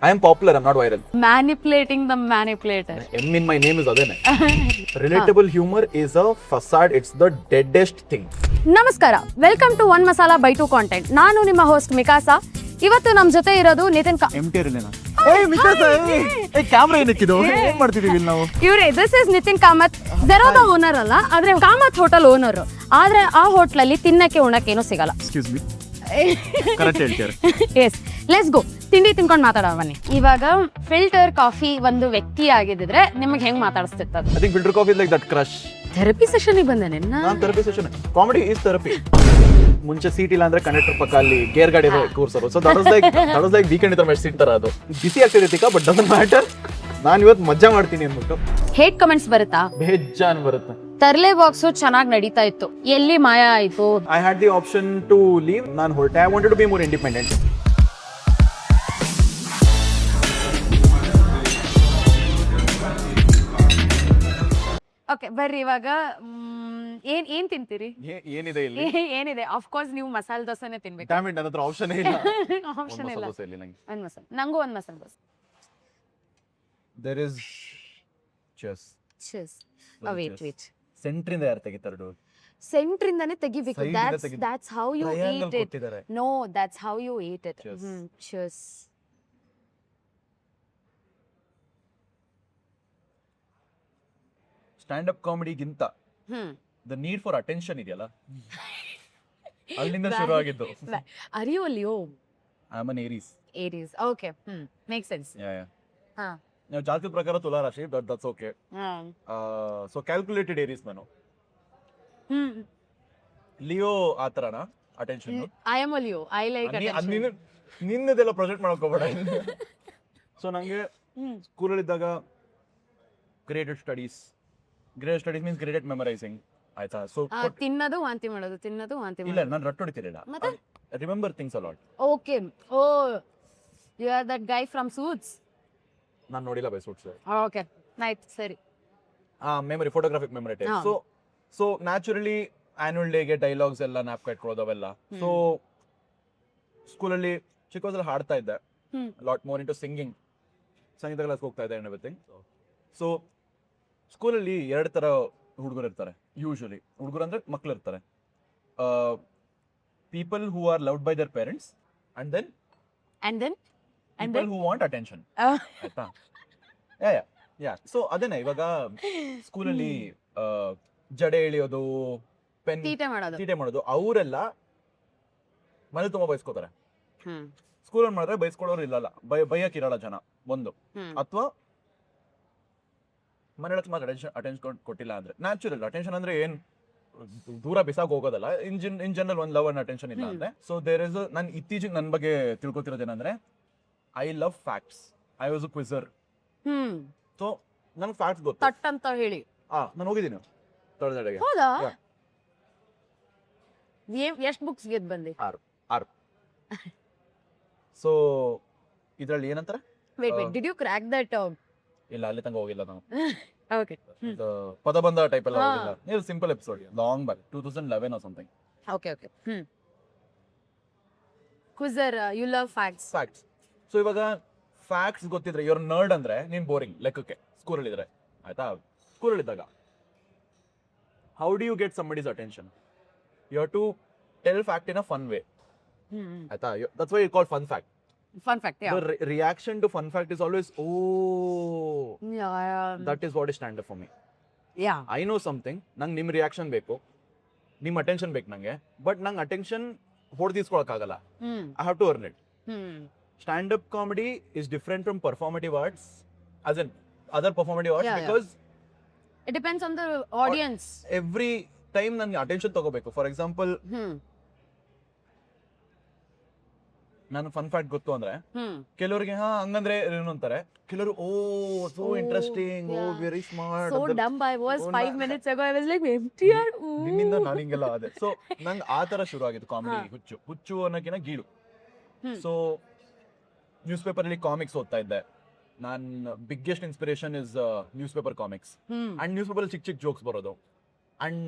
I am popular, I'm not viral. Manipulating the manipulator. M in my name is adene. Relatable humor is a facade, it's the deadest thing. ನಮಸ್ಕಾರ, welcome to one masala by two content. ನಾನು ನಿಮ್ಮ host ಮಿಕಾಸಾ. ಇವತ್ತು ನಮ್ಮ ಜೊತೆ ಇರೋದು Nitin camera ಏನಕ್ಕಿದು ಏನ್ ಮಾಡ್ತಿದೀವಿ ನಾವು? ಇವ್ರೆ, this is Nitin Kamath. Zerodha owner ಅಲ್ಲ, ಆದ್ರೆ ಕಾಮತ್ ಹೋಟೆಲ್ ಓನರ್. ಆದ್ರೆ ಆ ಹೋಟ್ಲಲ್ಲಿ ತಿನ್ನಕ್ಕೆ ಉಣ್ಣಕ್ಕೆ ಏನೂ ಸಿಗಲ್ಲ. ಎಕ್ಸ್ಕ್ಯೂಸ್ ಮೀ, ಕರೆಕ್ಟ್ ಹೇಳ್ತೀರಾ? Yes, let's go. ತಿಂಡಿ ತಿನ್ಕೊಂಡು ಮಾತಾಡೋಣ ಬನ್ನಿ. ಇವಾಗ ಫಿಲ್ಟರ್ ಕಾಫಿ ಒಂದು ವ್ಯಕ್ತಿ ಆಗಿದ್ರೆ ನಿಮಗೆ ಹೆಂಗ್ ಮಾತಾಡಿಸ್ತಿರ್ತದ? I think filter coffee is like that crush. Therapy session ಬಂದೆ ನಾನು therapy session. Comedy is therapy. ಮುಂಚೆ ಸೀಟ್ ಇಲ್ಲ ಅಂದ್ರೆ ಕಂಡಕ್ಟರ್ ಪಕ್ಕ ಅಲ್ಲಿ ಗೇರ್ ಗಾಡಿ ಕೂರ್ಸೋರು. So that was like weekend ಇದ್ರ ಮೇಲೆ ಸೀಟ್ ತರ ಅದು. ಬಿಸಿ ಆಗ್ತಿದೆ ತಿಕ್ಕ, ಬಟ್ ಡಸಂಟ್ ಮ್ಯಾಟರ್. ನಾನು ಇವತ್ತು ಮಜಾ ಮಾಡ್ತೀನಿ ಅಂದ್ಬಿಟ್ಟು. ಹೇಟ್ ಕಮೆಂಟ್ಸ್ ಬರುತ್ತಾ? ಬೇಜಾನ್ ಬರುತ್ತೆ. ತರ್ಲೆ ಬಾಕ್ಸು ಚೆನ್ನಾಗಿ ನಡೀತಾ ಇತ್ತು, ಎಲ್ಲಿ ಮಾಯ ಆಯ್ತು? I had the option to leave. ನಾನು ಹೊರಟೆ. I wanted to be more independent. Okay, ಬರ್ರಿ. ಇವಾಗ ಏನ್ ತಿಂತೀರಿ? ಏನಿದೆ ಇಲ್ಲಿ? ಏನಿದೆ? ಆಫ್ ಕೋರ್ಸ್ ನೀವು ಮಸಾಲೆ ದೋಸೆನೇ ತಿನ್ಬೇಕು. ಡ್ಯಾಮ್ ಇಟ್, ನನ್ನ ಹತ್ರ ಆಪ್ಷನ್ ಇಲ್ಲ. ಆಪ್ಷನ್ ಇಲ್ಲ. ಒಂದ್ ಮಸಾಲೆ, ನಂಗೂ ಒಂದ್ masala dosa. There is cheers. Wait. ಸೆಂಟ್ರಿಂದ ಯಾರು ತೆಗಿತಾರೆ ಡೋರ್? ಸೆಂಟ್ರಿಂದಾನೇ ತೆಗಿಬೇಕು. That's how you eat it. ಕೊಟ್ಟಿದ್ದಾರೆ. No, that's how you eat it. Cheers. Stand up ಕಾಮಿಡಿಗಿಂತ ದ ನೀಡ್ ಫಾರ್ ಅಟೆನ್ಷನ್ ಇದೆಯಲ್ಲ, ಅಲ್ಲಿಂದ ಶುರು ಆಗಿದ್ದು. Are you a Leo? I am an Aries. Aries. Okay. Makes sense. ಹಾ. ನಾವು ಜಾತಕದ ಪ್ರಕಾರ ತುಲಾ ರಾಶಿ, that's okay. So calculated Aries ನಾನು. ಲಿಯೋ ಆ ತರನಾ attention? I am a Leo. I like attention. ನಿನ್ನದೆಲ್ಲ ಪ್ರೊಜೆಕ್ಟ್ ಮಾಡಕ್ ಹೋಗ್ಬೇಡ. ಸೊ ನಂಗೆ ಸ್ಕೂಲಲ್ಲಿ ಇದ್ದಾಗ graded studies means graded memorising ಆಯ್ತಾ? ಸೊ ತಿನ್ನೋದು ವಾಂತಿ ಮಾಡೋದು, ತಿನ್ನೋದು ವಾಂತಿ ಇಲ್ಲ, ಮಾಡೋದು. ನಾನು ರಟ್ಟು ಹೊಡಿತಿರಲಿಲ್ಲ. Remember things a lot. Okay. Oh, you are that guy from Suits. ನಾನು ನೋಡಿಲ್ಲ ಬೈ ಸೂಟ್ಸ್. Okay, nice. ಸರಿ. Memory, photographic memory type. So naturally annual ಡೇಗೆ ಡೈಲಾಗ್ಸ್ ಎಲ್ಲ ನ್ಯಾಪ್ ಇಟ್ಕೊಳ್ಳೋದು ಅವೆಲ್ಲ. ಸೊ ಸ್ಕೂಲಲ್ಲಿ ಚಿಕ್ಕ ವಯಸ್ಸಲ್ಲಿ ಹಾಡ್ತಾ ಇದ್ದೆ. ಲಾಟ್ ಮೋರ್ ಇಂಟು ಸಿಂಗಿಂಗ್, ಸಂಗೀತ ಕ್ಲಾಸ್ ಹೋಗ್ತಾ ಇದ್ದೆ ಅಂಡ್ ಎವ್ರಿಥಿಂಗ್. ಸೊ ಸ್ಕೂಲಲ್ಲಿ ಎರಡು ಥರ ಹುಡುಗರು ಇರ್ತಾರೆ ಯೂಶಲಿ. ಹುಡುಗರು ಅಂದರೆ ಮಕ್ಳು ಇರ್ತಾರೆ. People who are loved by their parents and then people who want attention. ಆಯ್ತಾ? ಯಾ. ಸೊ ಅದೇನೆ ಇವಾಗ ಸ್ಕೂಲಲ್ಲಿ ಜಡೆ ಎಳಿಯೋದು, ಪೆನ್ ತೀಟೆ ಮಾಡೋದು, ಅವರೆಲ್ಲ ಮನೆ ತುಂಬಾ ಬಯಸ್ಕೋತಾರೆ. ಸ್ಕೂಲಲ್ಲಿ ಮಾಡಿದ್ರೆ ಬಯಸ್ಕೊಳ್ಳೋರು ಇಲ್ಲಲ್ಲ, ಬೈಯಕ್ ಇರಲ್ಲ ಜನ ಒಂದು. ಅಥವಾ ಮನೆ ಮಾತ್ರ ಅಟೆನ್ಷನ್ ಕೊಟ್ಟಿಲ್ಲ ಅಂದ್ರೆ ನ್ಯಾಚುರಲ್ ಅಟೆನ್ಷನ್ ಅಂದ್ರೆ ಏನ್ ದೂರ ಬಿಸಾಕ್ ಹೋಗೋದಲ್ಲ. ಇನ್ ಜನರಲ್ ಒಂದು ಲವ್ ಅಂಡ್ ಅಟೆನ್ಷನ್ ಇಲ್ಲ ಅಂದ್ರೆ. ಸೊ ದೇರ್ ಇಸ್ ನಾನು ಇತ್ತೀಚೆಗೆ ನನ್ನ ಬಗ್ಗೆ ತಿಳ್ಕೊತಿರೋದೇನಂದ್ರೆ, I love facts. I was a quizzer. So ನಂಗೆ ಫ್ಯಾಕ್ಟ್ಸ್ ಗೊತ್ತು. ತಟ್ ಅಂತ ಹೇಳಿ ನಾನು ಹೋಗಿದ್ದೀನಿ ತಳದಡೆಗೆ. ಹೌದಾ? ಎಷ್ಟು ಬುಕ್ಸ್ ಗೆದ್ದು ಬಂದಿ? 6. ಸೊ ಇದ್ರಲ್ಲಿ ಏನಂತಾರೆ? Wait, did you crack that? ಇಲ್ಲ, ಅಲ್ಲಿ ತನಕ ಹೋಗಿಲ್ಲ ನಾನು. ಓಕೆ. ಪದಬಂಧ ಟೈಪ್ ಎಲ್ಲ ಹೋಗಿಲ್ಲ. ಇದು simple episode, long back 2011 or something. Okay. Quizzer, you love facts. So ಇವಾಗ ಫ್ಯಾಕ್ಟ್ಸ್ ಗೊತ್ತಿದ್ರೆ ಇವ್ರ ನರ್ಡ್ ಅಂದ್ರೆ ನೀನ್ ಬೋರಿಂಗ್ ಲೆಕ್ಕಕ್ಕೆ ಸ್ಕೂಲಲ್ಲಿ ಇದ್ರೆ. ಆಯ್ತಾ? ಸ್ಕೂಲಲ್ಲಿ ಇದ್ದಾಗ how do you get somebody's attention? You have to tell fact in a fun way. ಆಯ್ತಾ? That's why it called fun fact. Fun fact, yeah. The reaction to fun fact is always, oh, that is what is stand up for me. Yeah. I know something, ನಂಗೆ ನಿಮ್ಮ reaction ಬೇಕು, ನಿಮ್ಮ attention ಬೇಕು ನಂಗೆ, but ನಂಗೆ attention ಹೊಡೆದಿಸ್ಕೊಳಕ್ಕಾಗಲ್ಲ. I have to earn it. Stand up comedy is different from performative arts, as in other performative arts, because it depends on the audience. Every time ನನಗೆ attention ತಗೋಬೇಕು. For example, ನಾನು fun fact ಗೊತ್ತು ಅಂದ್ರೆ ಕೆಲವರಿಗೆ ಹಂಗಂದ್ರೆ ಏನು ಅಂತಾರೆ, ಕೆಲವರು oh so interesting, oh very smart. So dumb I was 5 minutes ago. I was like MTR. ನಿನ್ನಿಂದ ನಾನು ಹಿಂಗೆಲ್ಲ ಅದೇ. ಸೊ ನಂಗೆ ಆ ತರ ಶುರು ಆಗಿದ್ದು ಕಾಮಿಡಿ. ಹುಚ್ಚು ಅನ್ನೋಕಿನ ಗೀಳು. ಸೊ ನ್ಯೂಸ್ ಪೇಪರ್ ಅಲ್ಲಿ ಕಾಮಿಕ್ಸ್ ಓದ್ತಾ ಇದ್ದೆ. ನನ್ನ biggest inspiration is news paper comics. And news paper ಚಿಕ್ಕ ಜೋಕ್ಸ್ ಬರೋದು, ಅಂಡ್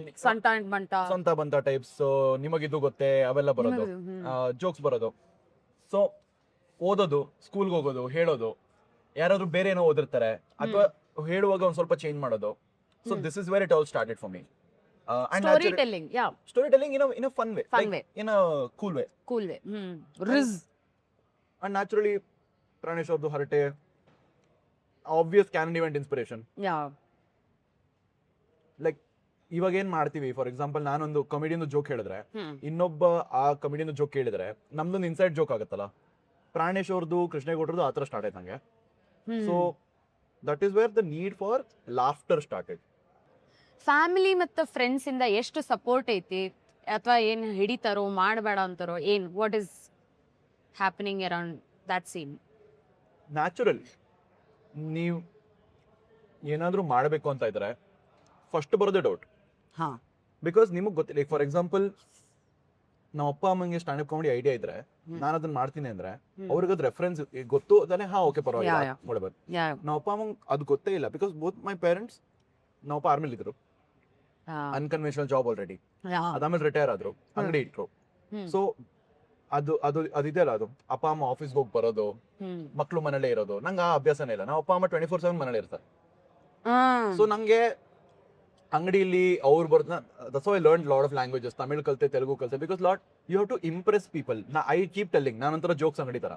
ಸಂತ ಬಂತ ಟೈಪ್ಸ್, ನಿಮಗಿದು ಗೊತ್ತೇ ಅವೆಲ್ಲ ಬರೋದು, ಜೋಕ್ಸ್ ಬರೋದು. ಸೊ ಓದೋದು, ಸ್ಕೂಲ್ಗೆ ಹೋಗೋದು, ಹೇಳೋದು, ಯಾರಾದ್ರೂ ಬೇರೆ ಏನೋ ಓದಿರ್ತಾರೆ ಅಥವಾ ಹೇಳುವಾಗ ಒಂದ್ ಸ್ವಲ್ಪ ಚೇಂಜ್ ಮಾಡೋದು. So this is where it all started for me. Story telling, yeah, story telling in a fun way, in a cool way. Risk. And naturally Pranesh ಅವ್ರದ್ದು ಹರಟೆ obvious can event inspiration. Yeah, like ಇವಾಗ ಏನ್ ಮಾಡ್ತೀವಿ, for example ನಾನೊಂದು comedian joke ಹೇಳಿದ್ರೆ ಇನ್ನೊಬ್ಬ ಆ comedian joke ಕೇಳಿದ್ರೆ ನಮ್ದೊಂದು ಇನ್ಸೈಡ್ ಜೋಕ್ ಆಗುತ್ತಲ್ಲ. ಪ್ರಾಣೇಶ್ ಅವ್ರದ್ದು, ಕೃಷ್ಣೇಗೌಡರದು ಆ ತರ ಸ್ಟಾರ್ಟ್ ಆಯ್ತು ನಂಗೆ. So that is where the need for laughter started. Family ಮತ್ತು ಫ್ರೆಂಡ್ಸ್ ಇಂದ ಎಷ್ಟು ಸಪೋರ್ಟ್ ಐತಿ, ಅಥವಾ ಏನ್ ಹಿಡಿತಾರೋ ಮಾಡಬೇಡ ಅಂತಾರೋ, ಏನ್ what is happening around that scene? Natural, ನೀವು ಏನಾದ್ರೂ ಮಾಡಬೇಕು ಅಂತ ಇದ್ರೆ ಫಸ್ಟ್ ಬರೋದೇ ಡೌಟ್. ಹಾ, ಬಿಕಾಸ್ ನಿಮಗೆ ಗೊತ್ತಿಲ್ಲ. ಫಾರ್ ಎಕ್ಸಾಂಪಲ್ ನಮ್ಮ ಅಪ್ಪ ಅಮ್ಮಂಗೆ ಸ್ಟ್ಯಾಂಡ್ ಅಪ್ ಕಾಮಿಡಿ ಐಡಿಯಾ ಇದ್ರೆ ನಾನು ಅದನ್ನ ಮಾಡ್ತೀನಿ ಅಂದ್ರೆ ಅವ್ರಿಗೆ ಅದು ರೆಫರೆನ್ಸ್ ಗೊತ್ತು ತಾನೆ. ಹಾ, ಓಕೆ, ಪರವಾಗಿಲ್ಲ, ನೋಡಬಹುದು. ನಮ್ಮ ಅಪ್ಪ ಅಮ್ಮಂಗೆ ಅದು ಗೊತ್ತೇ ಇಲ್ಲ. ಬಿಕಾಸ್ ಬೋತ್ ಮೈ ಪೇರೆಂಟ್ಸ್, ನಮ್ಮ ಅಪ್ಪ ಆರ್ಮಿಲಿ ಇದ್ರು, ಅನ್ಕನ್ವೆನ್ಷನಲ್ ಜಾಬ್ ಆಲ್ರೆಡಿ, ಅದಾದ್ಮೇಲೆ ರಿಟೈರ್ ಆದ್ರು, ಅಂಗಡಿ ಇಟ್ರು. ಸೊ ಅದು ಅದು ಅದಿದೆಯಲ್ಲ, ಅದು ಅಪ್ಪ ಅಮ್ಮ ಆಫೀಸ್ಗೆ ಹೋಗಿ ಬರೋದು, ಮಕ್ಳು ಮನೇಲೇ ಇರೋದು, ನಂಗೆ ಆ ಅಭ್ಯಾಸನೇ ಇಲ್ಲ. ನಮ್ಮ ಅಪ್ಪ ಅಮ್ಮ 24/7 ಮನೇಲಿ ಇರ್ತಾರೆ. ಸೊ ನಂಗೆ ಅಂಗಡಿಯಲ್ಲಿ ಅವ್ರು ಬರ್ದ, that's why I learn lot of languages. Tamil ಕಲ್ತೆ, ತೆಲುಗು ಕಲ್ತೆ. Because lot you have to impress people. I keep telling, ನನ್ನ ಹತ್ರ ಜೋಕ್ಸ್ ಅಂಗಡಿ ತರ.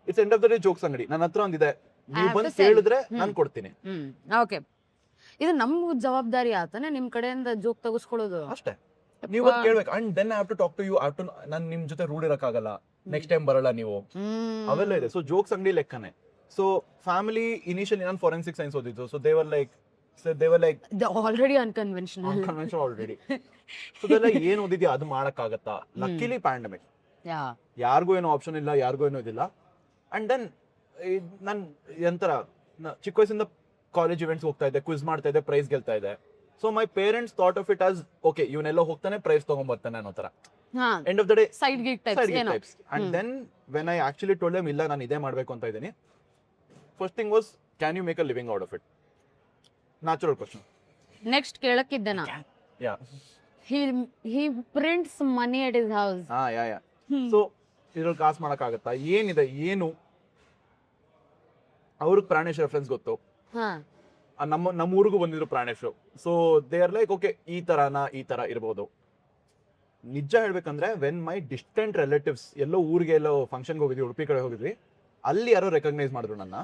It's end of the day jokes ಅಂಗಡಿ ನನ್ನ ಹತ್ರ ಒಂದಿದೆ, ನೀವು ಬಂದು ಹೇಳಿದ್ರೆ ನಾನು ಕೊಡ್ತೀನಿ. ಓಕೆ, ಇದು ನಮ್ ಜವಾಬ್ದಾರಿ ಆತಾನೆ ನಿಮ್ ಕಡೆಯಿಂದ ಜೋಕ್ ತಗಸ್ಕೊಳ್ಳೋದು ಅಷ್ಟೇ. ನೀವು ಕೇಳ್ಬೇಕು. And then I have to talk to you. ನಾನು ನಿಮ್ ಜೊತೆ ರೂಢ್ ಇರಕ್ಕಾಗಲ್ಲ, ನೆಕ್ಸ್ಟ್ ಟೈಮ್ ಬರಲ್ಲ ನೀವು, ಅವೆಲ್ಲ ಇದೆ. ಸೊ ಜೋಕ್ಸ್ ಅಂಗಡಿ ಲೆಕ್ಕನೆ. ಸೊ ಫ್ಯಾಮಿಲಿ ಇನಿಷಿಯಲಿ ನಾನು ಫಾರೆನ್ಸಿಕ್ ಸೈನ್ಸ್ ಓದಿದ್ದು. So they were like already unconventional already. So ಇದೆಲ್ಲ ಏನ್ ಓದಿದ್ಯಾ ಅದು ಮಾಡಕ್ಕಾಗತ್ತಾ? ಲಕ್ಕಿಲಿ ಪ್ಯಾಂಡಮಿಕ್, ಯಾರಿಗೂ ಏನೋ ಆಪ್ಷನ್ ಇಲ್ಲ, ಯಾರಿಗೂ ಏನೋ ಇದಿಲ್ಲ. ಅಂಡ್ ದೆನ್ ನನ್ ಎಂತರ ಚಿಕ್ಕ ವಯಸ್ಸಿಂದ ಕಾಲೇಜ್ ಇವೆಂಟ್ಸ್ ಹೋಗ್ತಾ ಇದ್ದೆ, ಕ್ವಿಜ್ ಮಾಡ್ತಾ ಇದ್ದೆ, ಪ್ರೈಸ್ ಗೆಲ್ತಾ ಇದ್ದೆ. So my parents thought of it as okay, ಇವನೆಲ್ಲ ಹೋಗ್ತಾನೆ, ಪ್ರೈಸ್ ತಗೊಂಡ್ ಬರ್ತಾನೆ ಅನ್ನೋ ತರ. End of the day side gig types. And then when I actually told them ಇಲ್ಲ ನಾನು ಇದೇ ಮಾಡ್ಬೇಕು ಅಂತ ಇದ್ದೀನಿ, first thing was can you make a living out of it? Natural question. Next ಕೇಳಕ್ಕಿದ್ದೆನಾ? Yeah, he prints money at his house. Yeah. So ಇದ್ರಲ್ಲಿ ಕಾಸು ಮಾಡಕ್ಕಾಗತ್ತಾ? ಏನಿದೆ ಏನು? ಅವ್ರಿಗೆ ಪ್ರಾಣೇಶ್ ರೆಫರೆನ್ಸ್ ಗೊತ್ತು, ನಮ್ಮ ಊರಿಗೂ ಬಂದಿದ್ರು Pranesh. So they are like okay, ಈ ತರ ಇರ್ಬೋದು. ನಿಜ ಹೇಳ್ಬೇಕಂದ್ರೆ ವೆನ್ ಮೈ ಡಿಸ್ಟೆಂಟ್ ರಿಲೇಟಿವ್ಸ್ ಎಲ್ಲೋ ಊರಿಗೆ ಎಲ್ಲೋ ಫಂಕ್ಷನ್ಗೆ ಹೋಗಿದ್ವಿ, ಉಡುಪಿ ಕಡೆ ಹೋಗಿದ್ವಿ, ಅಲ್ಲಿ ಯಾರೋ ರೆಕಗ್ನೈಸ್ ಮಾಡಿದ್ರು ನನ್ನ.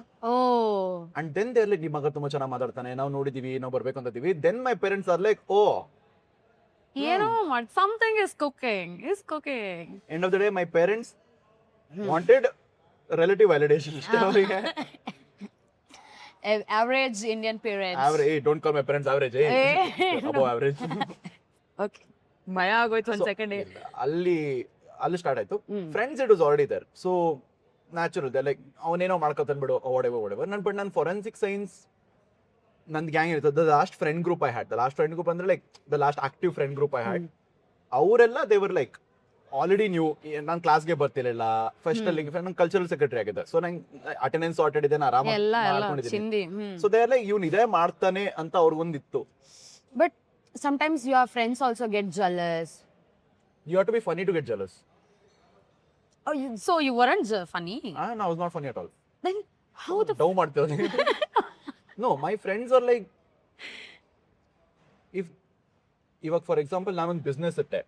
And then they are like, ನಿಮ್ಮ ಮಗ ತುಂಬಾ ಚೆನ್ನಾಗಿ ಮಾತಾಡ್ತಾನೆ, ನಾವು ನೋಡಿದೀವಿ, ನಾವು ಬರ್ಬೇಕು ಅಂತ ಇದೀವಿ. Then my parents are like oh, ಏನೋ something is cooking. End of the day, my parents wanted relative validation. Average Indian parents. Average. Hey, don't call my parents average. Hey. Above average. Okay. Maya agoytu one second. ಅಲ್ಲಿ start ಆಯ್ತು. Friends, it was already there. So natural. They're like, ಅವನೇನೋ ಮಾಡ್ಕೊತಾನೆ ಬಿಡು, whatever. ನನ್ನ forensic science, ನಂದು gang ಇರ್ತದೆ. The last friend group I had, the last friend group ಅಂದ್ರೆ like the last active friend group I had, ಅವರೆಲ್ಲ they were like already new. ನಾನು ಕ್ಲಾಸ್ಗೆ ಬರ್ತಿರ್ಲಿಲ್ಲ, ಫಸ್ಟ್ ಅಲ್ಲಿ ನಂಗೆ ಕಲ್ಚರಲ್ ಸೆಕ್ರೆಟರಿ ಆಗಿದ್ದೆ. ಸೊ ನಂಗೆ ಅಟೆಂಡೆನ್ಸ್ ಸಾರ್ಟೆಡ್ ಇದೆ, ಆರಾಮಾಗಿ ಮಾಡ್ಕೊಂಡಿದ್ದೀನಿ. ಸೊ ದೇ ಆರ್ ಲೈಕ್, ಇವ್ನು ಇದೇ ಮಾಡ್ತಾನೆ ಅಂತ ಅವ್ರಿಗೊಂದಿತ್ತು. But sometimes your friends also get jealous. You have to be funny to get jealous. Oh, so you weren't funny? No, I was not funny at all. Then how the ಡೌ ಮಾಡ್ತೀವಿ. No, my friends are like, ಇವಾಗ for example ನಾನೊಂದು business ಇಟ್ಟೆ,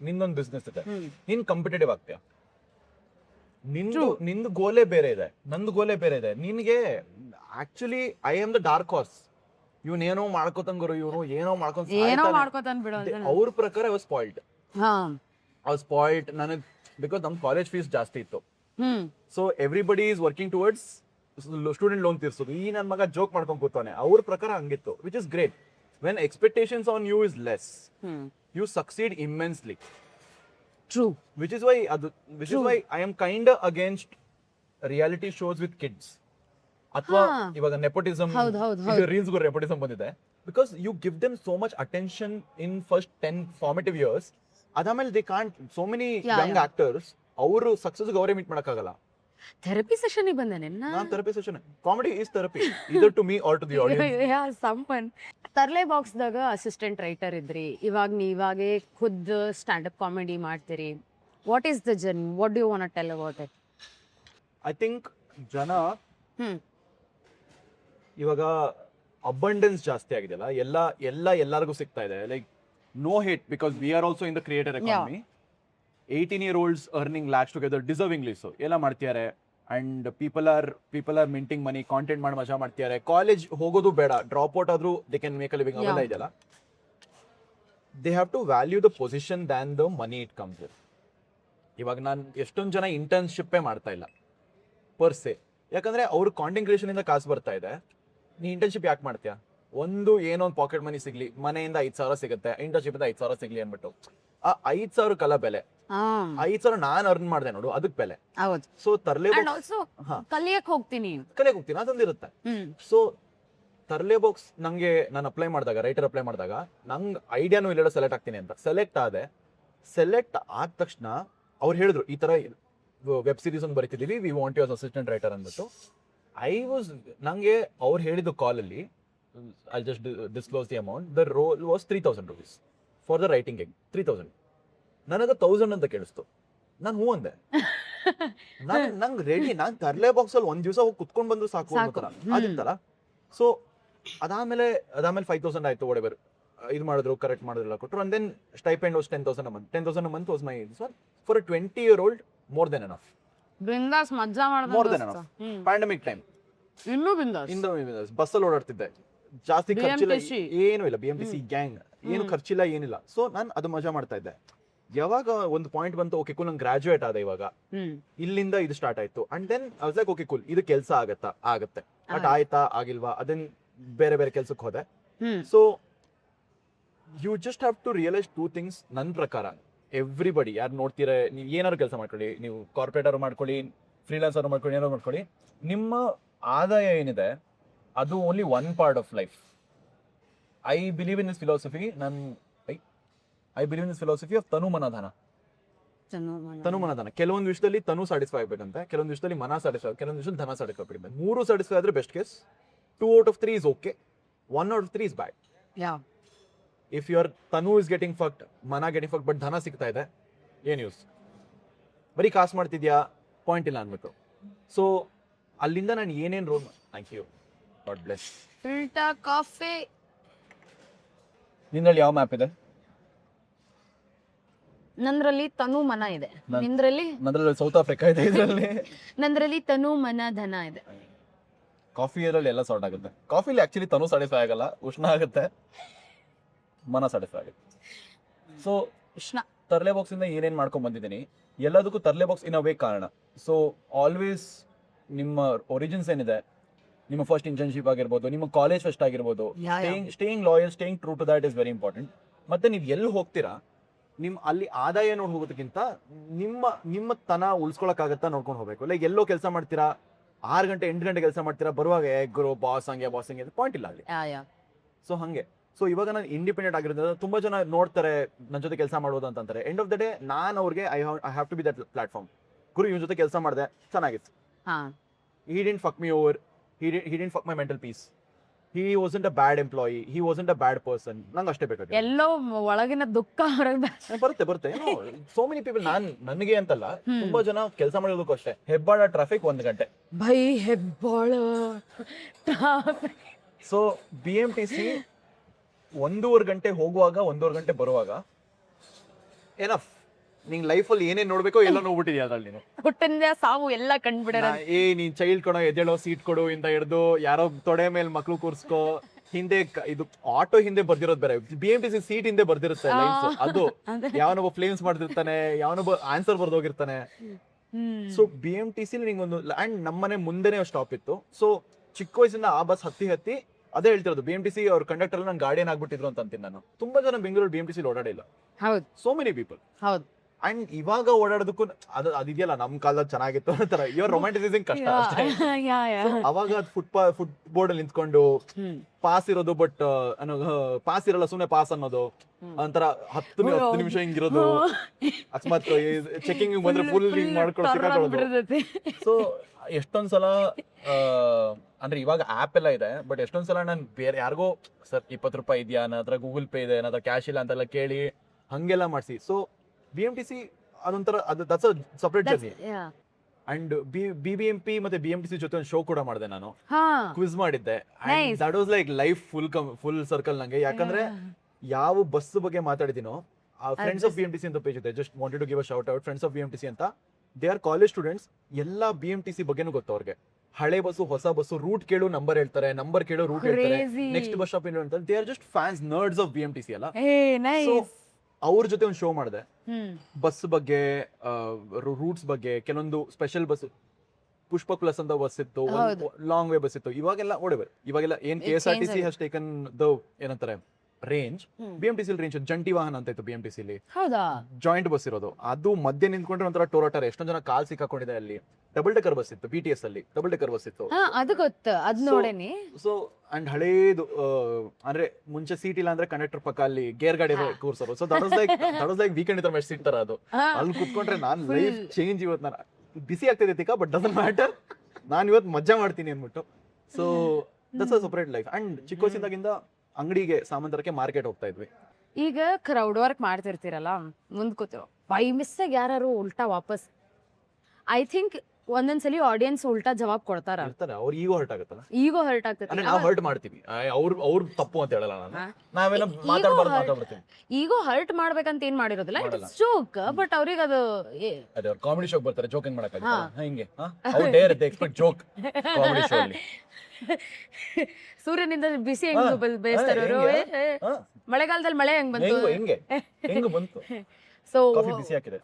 ನಿಂದೊಂದು business ಇಟ್ಟೆ, ನೀನ್ competitive ಆಗ್ತೀಯ. ನಿಂದು ಗೋಲೆ ಬೇರೆ ಇದೆ, ನಂದು ಗೋಲೆ ಬೇರೆ ಇದೆ. ನಿನ್ಗೆ actually I am the dark horse. ಇವನೇನೋ ಮಾಡ್ಕೋತಂಗರು, ಇವನು ಏನೋ ಮಾಡ್ಕೋತಾನ್ ಬಿಡು. ಅವ್ರ ಪ್ರಕಾರ ಐ ವಾಸ್ ಸ್ಪಾಯ್ಲ್ಡ್. ನನಗೆ ಬಿಕಾಸ್ ನಮ್ ಕಾಲೇಜ್ ಫೀಸ್ ಜಾಸ್ತಿ ಇತ್ತು. So everybody is working towards student loan ತೀರ್ಸೋದು. ಈ ನನ್ನ ಮಗ ಜೋಕ್ ಮಾಡ್ಕೊಂಡು ಕೂತಾನೆ. ಅವ್ರ ಪ್ರಕಾರ ಹಂಗಿತ್ತು, which is great. When expectations on you is less, you succeed immensely. True. Which is why I am kind against reality shows with kids. ಅಥವಾ ಇವಾಗ ನೆಪೋಟಿಸಮ್, ರೀಲ್ಸ್ಗೂ ನೆಪೋಟಿಸಮ್ ಬಂದಿದೆ. Because you give them so much attention in first 10 formative years. ಅದಾದ್ಮೇಲೆ they can't, so many young actors, ಅವರು success ಅವರೇ meet ಮಾಡಕ್ಕಾಗಲ್ಲ. Therapy session ಬಂದೆ ನಾನು therapy session. Comedy is therapy, either to me or to the audience. ಸಂಪನ್ Tharle box ದಾಗ assistant writer ಇದ್ರಿ, ಇವಾಗ ನೀವಾಗೆ ಖುದ್ ಸ್ಟ್ಯಾಂಡ್ ಅಪ್ ಕಾಮಿಡಿ ಮಾಡ್ತೀರಿ. What is the journey? What do you want to tell about it? I think ಜನ hmm ಇವಾಗ abundance ಜಾಸ್ತಿ ಆಗಿದೆಯಲ್ಲ, ಎಲ್ಲರಿಗೂ ಸಿಗ್ತಾ ಇದೆ. Like no hate, because we are also in the creator economy. 18-year-olds earning lakhs together deservingly so ಎಲ್ಲ ಮಾಡ್ತಿದ್ದಾರೆ. And people are minting money, content ಮಾಡಿ ಮಜಾ ಮಾಡ್ತಿದ್ದಾರೆ. ಕಾಲೇಜ್ ಹೋಗೋದು ಬೇಡ, ಡ್ರಾಪ್ ಔಟ್ ಆದ್ರೂ they can make a living. ಅವೆಲ್ಲ ಇದೆಯಲ್ಲ, they have to value the position than the money it comes with. ಇವಾಗ ನಾನು ಎಷ್ಟೊಂದು ಜನ ಇಂಟರ್ನ್ಶಿಪ್ಪೇ ಮಾಡ್ತಾ ಇಲ್ಲ ಪರ್ ಸೆ, ಯಾಕಂದ್ರೆ ಅವ್ರ ಕಾಂಟೆಂಟ್ ಕ್ರಿಯೇಷನ್ ಇಂದ ಕಾಸು ಬರ್ತಾ ಇದೆ. ನೀ ಇಂಟರ್ನ್ಶಿಪ್ ಯಾಕೆ ಮಾಡ್ತೀಯಾ? ಏನೋ ಒಂದು ಪಾಕೆಟ್ ಮನಿ ಸಿಗ್ಲಿ, ಮನೆಯಿಂದ 5,000 ಸಿಗುತ್ತೆ, ಇಂಟರ್ನ್ಶಿಪ್ ಇಂದ 5,000 ಸಿಗ್ಲಿ ಅನ್ಬಿಟ್ಟು ಆ 5,000 ಕಲ ಬೆಲೆ, 5,000 ನಾನು ಅರ್ನ್ ಮಾಡಿದೆ ನೋಡು, ಅದಕ್ಕೆ ಬೆಲೆ. ಹೌದು. ಸೊ ತರ್ಲೆ ಕಲಿಯಕ್ ಹೋಗ್ತೀನಿ ಅದೊಂದಿರುತ್ತೆ. ಸೊ ತರ್ಲೆ ಬಾಕ್ಸ್ ನಂಗೆ ನಾನು ಅಪ್ಲೈ ಮಾಡಿದಾಗ, ರೈಟರ್ ಅಪ್ಲೈ ಮಾಡಿದಾಗ ನಂಗೆ ಐಡಿಯಾನು ಇಲ್ಲ ಸೆಲೆಕ್ಟ್ ಆಗ್ತೀನಿ ಅಂತ. ಸೆಲೆಕ್ಟ್ ಆದ ತಕ್ಷಣ ಅವ್ರು ಹೇಳಿದ್ರು ಈ ತರ ವೆಬ್ ಸೀರೀಸ್ ಒಂದು ಬರೀತಿದೀವಿ, we want you as assistant writer ಅಂದ್ಬಿಟ್ಟು. ನಂಗೆ ಅವ್ರು ಹೇಳಿದ್ದು ಕಾಲಲ್ಲಿ, I just disclose the amount, the role was 3,000 rupees for the writing gig. 3,000 ನನಗೆ 1,000 ಅಂತ ಕೇಳಿಸ್ತು. ನಾನು ಹೂ ಅಂದೆ. ನಂಗೆ ರೆಡಿ, ನಾನು ತರ್ಲೆ ಬಾಕ್ಸ್ ಅಲ್ಲಿ ಒಂದ್ ದಿವಸ ಹೋಗಿ ಕುತ್ಕೊಂಡ್ ಬಂದು ಸಾಕು ಆಗಿತ್ತಲ್ಲ. ಸೊ ಅದಾದ್ಮೇಲೆ 5,000 ಆಯ್ತು, whatever ಇದು ಮಾಡಿದ್ರು, ಕರೆಕ್ಟ್ ಮಾಡಿದ್ರೆಲ್ಲ ಕೊಟ್ಟರು. And then stipend was 10,000 a month. 10,000 a month was my one for a 20-year-old, more than enough. ಬಿಂದಾಸ್ ಮಜಾ ಮಾಡಿದ, more than enough. Pandemic time ಇನ್ನೂ ಬಿಂದಾಸ್ ಬಸ್ಸಲ್ಲಿ ಓಡಾಡ್ತಿದ್ದೆ, ಜಾಸ್ತಿ ಖರ್ಚಿಲ್ಲ, ಏನೂ ಇಲ್ಲ. BMTC ಗ್ಯಾಂಗ್, ಏನು ಖರ್ಚಿಲ್ಲ, ಏನಿಲ್ಲ. ಸೊ ನಾನು ಅದು ಮಜಾ ಮಾಡ್ತಾ ಇದ್ದೆ. ಯಾವಾಗ ಒಂದು ಪಾಯಿಂಟ್ ಬಂತು, ಓಕೆ ಕೂಲ್, ನಂಗೆ ಗ್ರಾಜುಯೇಟ್ ಆದ, ಇವಾಗ ಇಲ್ಲಿಂದ ಇದು ಸ್ಟಾರ್ಟ್ ಆಯ್ತು. And then I was like okay cool, ಇದು ಕೆಲಸ ಆಗತ್ತೆ. ಬಟ್ ಆಯ್ತಾ ಆಗಿಲ್ವಾ, ಅದನ್ನ ಬೇರೆ ಕೆಲ್ಸಕ್ಕೆ ಹೋದೆ. So you just have to realise 2 things ನನ್ನ ಪ್ರಕಾರ. ಎವ್ರಿಬಡಿ ಯಾರು ನೋಡ್ತೀರಾ, ನೀವು ಏನಾದ್ರು ಕೆಲಸ ಮಾಡ್ಕೊಳ್ಳಿ, ನೀವು ಕಾರ್ಪೊರೇಟ್ ಅವ್ರು ಮಾಡ್ಕೊಳ್ಳಿ, ಫ್ರೀಲಾನ್ಸರ್ ಮಾಡ್ಕೊಳ್ಳಿ, ಏನಾದ್ರು ಮಾಡ್ಕೊಳ್ಳಿ, ನಿಮ್ಮ ಆದಾಯ ಏನಿದೆ ಅದು only one part of life. I believe in this philosophy. I believe in this philosophy of ತನು ಮನ ಧನ. ಕೆಲವೊಂದು ವಿಷಯದಲ್ಲಿ ತನು ಸ್ಯಾಟಿಸ್ಫೈ ಆಗ್ಬೇಕಂತೆ, ಕೆಲವೊಂದು ವಿಷಯದಲ್ಲಿ ಮನ ಸ್ಯಾಟಿಸ್ಫೈ, ಕೆಲವೊಂದು ವಿಷಯದಲ್ಲಿ ಧನ ಸ್ಯಾಟಿಸ್ಫೈ ಆಗ್ಬೇಕು. 3 ಸ್ಯಾಟಿಸ್ಫೈ ಆದ್ರೆ best case. 2 out of 3 is okay, 1 out of 3 is bad. If your tanu is getting fucked, mana getting fucked, but ಧನ ಸಿಗ್ತಾ ಇದೆ, ಏನ್ ಯೂಸ್? ಬರೀ ಕಾಸು ಮಾಡ್ತಿದ್ಯಾ, ಪಾಯಿಂಟ್ ಇಲ್ಲ ಅನ್ಬಿಟ್ಟು. ಸೊ ಅಲ್ಲಿಂದ ನಾನು ಏನೇನು role, thank you, God bless. Filter coffee. ನಿನ್ನಲ್ಲಿ ಯಾವ ಮ್ಯಾಪ್ ಇದೆ? ನಂದ್ರಲ್ಲಿ ತನು ಮನ ಇದೆ, ನಿಂದ್ರಲ್ಲಿ ಸೌತ್ ಆಫ್ರಿಕಾ ಇದೆ, ಇದರಲ್ಲಿ ನಂದ್ರಲ್ಲಿ ತನು ಮನ ಧನ ಇದೆ. ಕಾಫಿ ಇದರಲ್ಲಿ ಎಲ್ಲ ಸಾರ್ಟ್ ಆಗುತ್ತೆ. ಕಾಫಿಲಿ ಆಕ್ಚುಲಿ ತನು ಸ್ಯಾಟಿಸ್ಫೈ ಆಗಲ್ಲ, ಉಷ್ಣ ಆಗುತ್ತೆ, ಮನ ಸ್ಯಾಟಿಸ್ಫೈ ಆಗುತ್ತೆ. ಸೊ ತರ್ಲೆ ಬಾಕ್ಸ್ ಇಂದ ಏನೇನ್ ಮಾಡ್ಕೊಂಡ್ ಬಂದಿದ್ದೀನಿ, ಎಲ್ಲದಕ್ಕೂ ತರ್ಲೆ ಬಾಕ್ಸ್ ಇನ್ ಅ ವೇ ಕಾರಣ. ಸೊ ಆಲ್ವೇಸ್ ನಿಮ್ಮ ಒರಿಜಿನ್ಸ್ ಏನಿದೆ, ನಿಮ್ಮ ಫಸ್ಟ್ ಇಂಟರ್ನ್ಶಿಪ್ ಆಗಿರ್ಬೋದು, ನಿಮ್ಮ ಕಾಲೇಜ್ ಫಸ್ಟ್ ಆಗಿರ್ಬೋದು, staying loyal, staying true to that is very important. ಮತ್ತೆ ನೀವು ಎಲ್ಲಿ ಹೋಗ್ತೀರಾ, ಅಲ್ಲಿ ಆದಾಯ ನೋಡಿ ಹೋಗೋದಕ್ಕಿಂತ ನಿಮ್ಮ ತನ ಉಳಿಸ್ಕೊಳಕ್ಕಾಗತ್ತಾ ನೋಡ್ಕೊಂಡು ಹೋಗ್ಬೇಕು. ಲೈಕ್ ಎಲ್ಲೋ ಕೆಲಸ ಮಾಡ್ತೀರಾ, 6 ಗಂಟೆ 8 ಗಂಟೆ ಕೆಲಸ ಮಾಡ್ತೀರಾ, ಬರುವಾಗ ಎಗ್ರು ಬಾಸ್ ಹಂಗೆ ಪಾಯಿಂಟ್ ಇಲ್ಲ ಅಲ್ಲಿ. ಸೊ ಹಂಗೆ. ಸೊ ಇವಾಗ ನಾನು ಇಂಡಿಪೆಂಡೆಂಟ್ ಆಗಿರೋದ್ರಿಂದ ತುಂಬಾ ಜನ ನೋಡ್ತಾರೆ ನನ್ನ ಜೊತೆ ಕೆಲಸ ಮಾಡೋದು ಅಂತಾರೆ. ಎಂಡ್ ಆಫ್ ದ ಡೇ ನಾನು ಅವ್ರಿಗೆ I have to be that platform. ಗುರು ಇವ್ನ ಜೊತೆ ಕೆಲಸ ಮಾಡಿದೆ, ಚೆನ್ನಾಗಿತ್ತು. He didn't fuck me over. He didn't fuck my mental peace. He wasn't a bad employee. He wasn't a bad person. ನಂಗೆ ಅಷ್ಟೇ ಬೇಕಾಗಿದೆ. ಎಲ್ಲೋ ಒಳಗಿನ ದುಃಖ ಬರುತ್ತೆ. ಸೋ ಮೆನಿ ಪೀಪಲ್, ನನಗೆ ಅಂತಲ್ಲ, ತುಂಬಾ ಜನ ಕೆಲಸ ಮಾಡೋದಕ್ಕೂ ಅಷ್ಟೇ. ಹೆಬ್ಬಾಳ ಟ್ರಾಫಿಕ್ 1 ಗಂಟೆ. ಹೆಬ್ಬಾಳ ಟ್ರಾಫಿಕ್. ಸೊ BMTC 1.5 ಗಂಟೆ ಹೋಗುವಾಗ, 1.5 ಗಂಟೆ ಬರುವಾಗ ಎನಫ್. ನಿಂಗ್ ಲೈಫಲ್ಲಿ ಏನೇನ್ ನೋಡ್ಬೇಕೋ ಎಲ್ಲ ನೋಡ್ಬಿಟ್ಟಿದ್ಯಾ ಅದ್ರಲ್ಲಿ. ನೀನು ಹುಟ್ಟಿಂದ ಸಾವು ಎಲ್ಲ ಕಂಡ್ಬಿಡ. ನೀನ್ ಚೈಲ್ಡ್ ಕೊಡೋ, ಎದ್ದೇಳೋ, ಸೀಟ್ ಕೊಡು ಇಂದ ಹಿಡ್ದು, ಯಾರೋ ತೊಡೆ ಮೇಲೆ ಮಕ್ಳು ಕೂರ್ಸ್ಕೋ, ಹಿಂದೆ ಇದು ಆಟೋ ಹಿಂದೆ ಬರ್ದಿರೋದು ಬೇರೆ, BMTC ಸೀಟ್ ಹಿಂದೆ ಬರ್ದಿರುತ್ತೆ ಲೈನ್ಸ್. ಅದು ಯಾವನೊಬ್ಬ ಫ್ಲೇಮ್ಸ್ ಮಾಡ್ತಿರ್ತಾನೆ, ಯಾವನೊಬ್ಬ ಆನ್ಸರ್ ಬರ್ದೋಗಿರ್ತಾನೆ. ಸೊ BMTC ನಿಂಗೊಂದು, ಅಂಡ್ ನಮ್ಮನೆ ಮುಂದೆನೆ ಸ್ಟಾಪ್ ಇತ್ತು. ಸೊ ಚಿಕ್ಕ ವಯಸ್ಸಿಂದ ಆ ಬಸ್ ಹತ್ತಿ ಅದೇ ಹೇಳ್ತಿರೋದು, BMTC ಅವ್ರ ಕಂಡಕ್ಟರ್ ನನ್ನ ಗಾರ್ಡಿಯನ್ ಆಗ್ಬಿಟ್ಟಿದ್ರು ಅಂತ ಅಂತೀನಿ ನಾನು. ತುಂಬಾ ಜನ ಬೆಂಗಳೂರು BMTC ಓಡಾಡಿಲ್ಲ. ಹೌದು, ಸೋ ಮೆನಿ ಪೀಪಲ್. ಹೌದು. ಅಂಡ್ ಇವಾಗ ಓಡಾಡೋದಕ್ಕೂ ಅದಿದೆಯಲ್ಲ, ನಮ್ ಕಾಲದಲ್ಲಿ ಚೆನ್ನಾಗಿತ್ತು ಅಂತಾರ. ಇವ್ರ ರೊಮ್ಯಾಂಟಿಸಿಂಗ್ ಕಷ್ಟ ಅಷ್ಟೇ. ಅವಾಗ ಫುಟ್ ಬೋರ್ಡ್ ಅಲ್ಲಿ ನಿಂತ್ಕೊಂಡು ಪಾಸ್ ಇರೋದು, ಬಟ್ ಪಾಸ್ ಇರಲ್ಲ, ಸುಮ್ನೆ ಪಾಸ್ ಅನ್ನೋದು ಒಂಥರ 10 ನಿಮಿಷ ಹಿಂಗಿರೋದು. ಅಕಸ್ಮಾತ್ ಚೆಕಿಂಗ್ ಬಂದ್ರೆ ಫುಲ್ ಹಿಂಗ್ ಮಾಡ್ಕೊಂಡು ಸಿಕ್ಕಾಕೊಳ್ಳೋದು. ಸೊ ಎಷ್ಟೊಂದ್ಸಲ ಅಂದ್ರೆ ಇವಾಗ ಆಪ್ ಎಲ್ಲ ಇದೆ, ಬಟ್ ಎಷ್ಟೊಂದ್ಸಲ ನಾನು ಬೇರೆ ಯಾರಿಗೋ ಸರ್ 20 ರೂಪಾಯಿ ಇದೆಯಾ, ನನ್ನ ಹತ್ರ ಗೂಗಲ್ ಪೇ ಇದೆ, ನನ್ನ ಹತ್ರ ಕ್ಯಾಶ್ ಇಲ್ಲ ಅಂತೆಲ್ಲ ಕೇಳಿ ಹಂಗೆಲ್ಲ ಮಾಡಿಸಿ. ಸೊ BMTC ಅದೊಂಥರ, ಅದು that's a separate journey. And BBMP ಮತ್ತೆ BMTC ಜೊತೆ ಒಂದು ಶೋ ಕೂಡ ಮಾಡಿದೆ ನಾನು, ಹಾ ಕ್ವಿಜ್ ಮಾಡಿದ್ದೆ. Nice. That was like life full circle ನಂಗೆ. ಯಾಕಂದ್ರೆ ಯಾವ ಬಸ್ ಬಗ್ಗೆ ಮಾತಾಡಿದಿನೋ, ಫ್ರೆಂಡ್ಸ್ ಆಫ್ BMTC ಅಂತ ಪೇಜ್ ಇದೆ, just wanted to give a shout out. Friends of BMTC ಅಂತ, ದೇ ಆರ್ ಕಾಲೇಜ್ ಸ್ಟೂಡೆಂಟ್ಸ್. ಎಲ್ಲ BMTC ಬಗ್ಗೆನೂ ಗೊತ್ತು ಅವ್ರಿಗೆ. ಹಳೆ ಬಸ್ಸು, ಹೊಸ ಬಸ್ಸು, ರೂಟ್ ಕೇಳು ನಂಬರ್ ಹೇಳ್ತಾರೆ, ನಂಬರ್ ಕೇಳು ರೂಟ್ ಹೇಳ್ತಾರೆ, Crazy. ನೆಕ್ಸ್ಟ್ ಬಸ್ ಸ್ಟಾಪ್ ಏನು ಹೇಳ್ತಾರೆ. They are just fans, nerds of BMTC ಅಲ್ಲ. ಏ ನೈಸ್. ಅವ್ರ ಜೊತೆ ಒಂದು ಶೋ ಮಾಡಿದೆ, ಹ್ಮ್ ಬಸ್ ಬಗ್ಗೆ, ರೂಟ್ಸ್ ಬಗ್ಗೆ. ಕೆಲವೊಂದು ಸ್ಪೆಷಲ್ ಬಸ್, ಪುಷ್ಪ ಪ್ಲಸ್ ಅಂತ ಬಸ್ ಇತ್ತು, ಲಾಂಗ್ ವೇ ಬಸ್ ಇತ್ತು. ಇವಾಗೆಲ್ಲ ಇವಾಗೆಲ್ಲ ಏನ್ KSRTC ಹ್ಯಾಸ್ ಟೇಕನ್ ದ ಏನಂತಾರೆ ರೇಂಜ್, BMTC ರೇಂಜ್ ಜಂಟಿ ವಾಹನ ಅಂತ ಇತ್ತು BMTC ಲಿ, ಹೌದಾ? ಜಾಯಿಂಟ್ ಬಸ್ ಇರೋದು. ಅದು ಮಧ್ಯೆ ನಿಂತ್ಕೊಂಡ್ರೆ ಒಂಥರ ಟೋರಾಟರ್, ಎಷ್ಟೊಂದ್ ಜನ ಕಾಲ್ ಸಿಕ್ಕಾಕೊಂಡಿದೆ ಅಲ್ಲಿ. ಡಬಲ್ ಡೆಕರ್ ಬಸ್ ಇತ್ತು, BTS ಅಲ್ಲಿ ಡಬಲ್ ಡೆಕರ್ ಬಸ್ ಇತ್ತು. ಹಾ ಅದು ಗೊತ್ತು, ಅದ್ ನೋಡೇನಿ. ಸೊ ಅಂಡ್ ಹಳೇದು, ಅಂದ್ರೆ ಮುಂಚೆ ಸೀಟ್ ಇಲ್ಲ ಅಂದ್ರೆ ಕಂಡಕ್ಟರ್ ಪಕ್ಕ ಅಲ್ಲಿ ಗೇರ್ ಗಾಡಿ ಕೂರ್ಸೋರು. So that was like weekend ಇದ್ರ ಮೇಲೆ ಸೀಟ್ ತರ ಅದು. ಅಲ್ಲಿ ಕುತ್ಕೊಂಡ್ರೆ ನಾನ್ ಲೈಫ್ ಚೇಂಜ್. ಇವತ್ತು ನಾನು ಬಿಸಿ ಆಗ್ತಿದೆ ತಿಕ್ಕ, ಬಟ್ ಡಸಂಟ್ ಮ್ಯಾಟರ್, ನಾನು ಇವತ್ತು ಮಜಾ ಮಾಡ್ತೀನಿ ಅಂದ್ಬಿಟ್ಟು. So that's a separate life. And ಚಿಕ್ಕ ವಯಸ್ಸಿಂದಾಗಿಂದ ಅಂಗಡಿಗೆ ಸಾಮಾನ್ ತರಕ್ಕೆ ಮಾರ್ಕೆಟ್ ಹೋಗ್ತಾ ಇದ್ವಿ. ಈಗ ಕ್ರೌಡ್ ವರ್ಕ್ ಮಾಡ್ತಿರ್ತೀರಲ್ಲ, ಮುಂದ್ ಕೂತಿರೋ ಬೈ ಮಿಸ್ಸಾಗ ಯಾರು ಉಲ್ಟಾ ವಾಪಸ್, ಐ ಥಿಂಕ್ ಒಂದೊಂದ್ಸಲಿ ಆಡಿಯನ್ಸ್ ಉಲ್ಟಾ ಜವಾಬ್ ಕೊಡ್ತಾರ, ಇರ್ತಾರೆ, ಅವ್ರ ಈಗೋ ಹರ್ಟ್ ಆಗುತ್ತಲ್ಲ. ಈಗೋ ಹರ್ಟ್ ಆಗ್ತದೆ. ಅಂದ್ರೆ ನಾವು ಹರ್ಟ್ ಮಾಡ್ತೀವಿ, ಅವ್ರ ತಪ್ಪು ಅಂತ ಹೇಳಲ್ಲ ನಾನು. ನಾವೇನೋ ಮಾತಾಡ್ತೀನಿ. ಈಗೋ ಹರ್ಟ್ ಮಾಡ್ಬೇಕಂತ ಏನ್ ಮಾಡಿರೋದಿಲ್ಲ, ಇಟ್ಸ್ ಜೋಕ್. ಬಟ್ ಅವ್ರಿಗೆ ಅದು ಅದೇ ಅವ್ರು ಕಾಮಿಡಿ ಶೋಕ್ ಬರ್ತಾರೆ, ಜೋಕಿಂಗ್ ಮಾಡಕ್ಕಾಗಲ್ಲ ಹಿಂಗೆ. ಅವ್ರು Deere they expect joke comedy show ಅಲ್ಲಿ. ಸೂರ್ಯನಿಂದ ಬಿಸಿ ಹೆಂಗ್ ಬೇಯಿಸ್ತಾರೆ ಅವರು, ಮಳೆಗಾಲದಲ್ಲಿ ಮಳೆ ಹೆಂಗ್ ಬಂತು, ಹೆಂಗ್ ಬಂತು. ಸೊ ಕಾಫಿ ಬಿಸಿ ಹಾಕಿದೆ.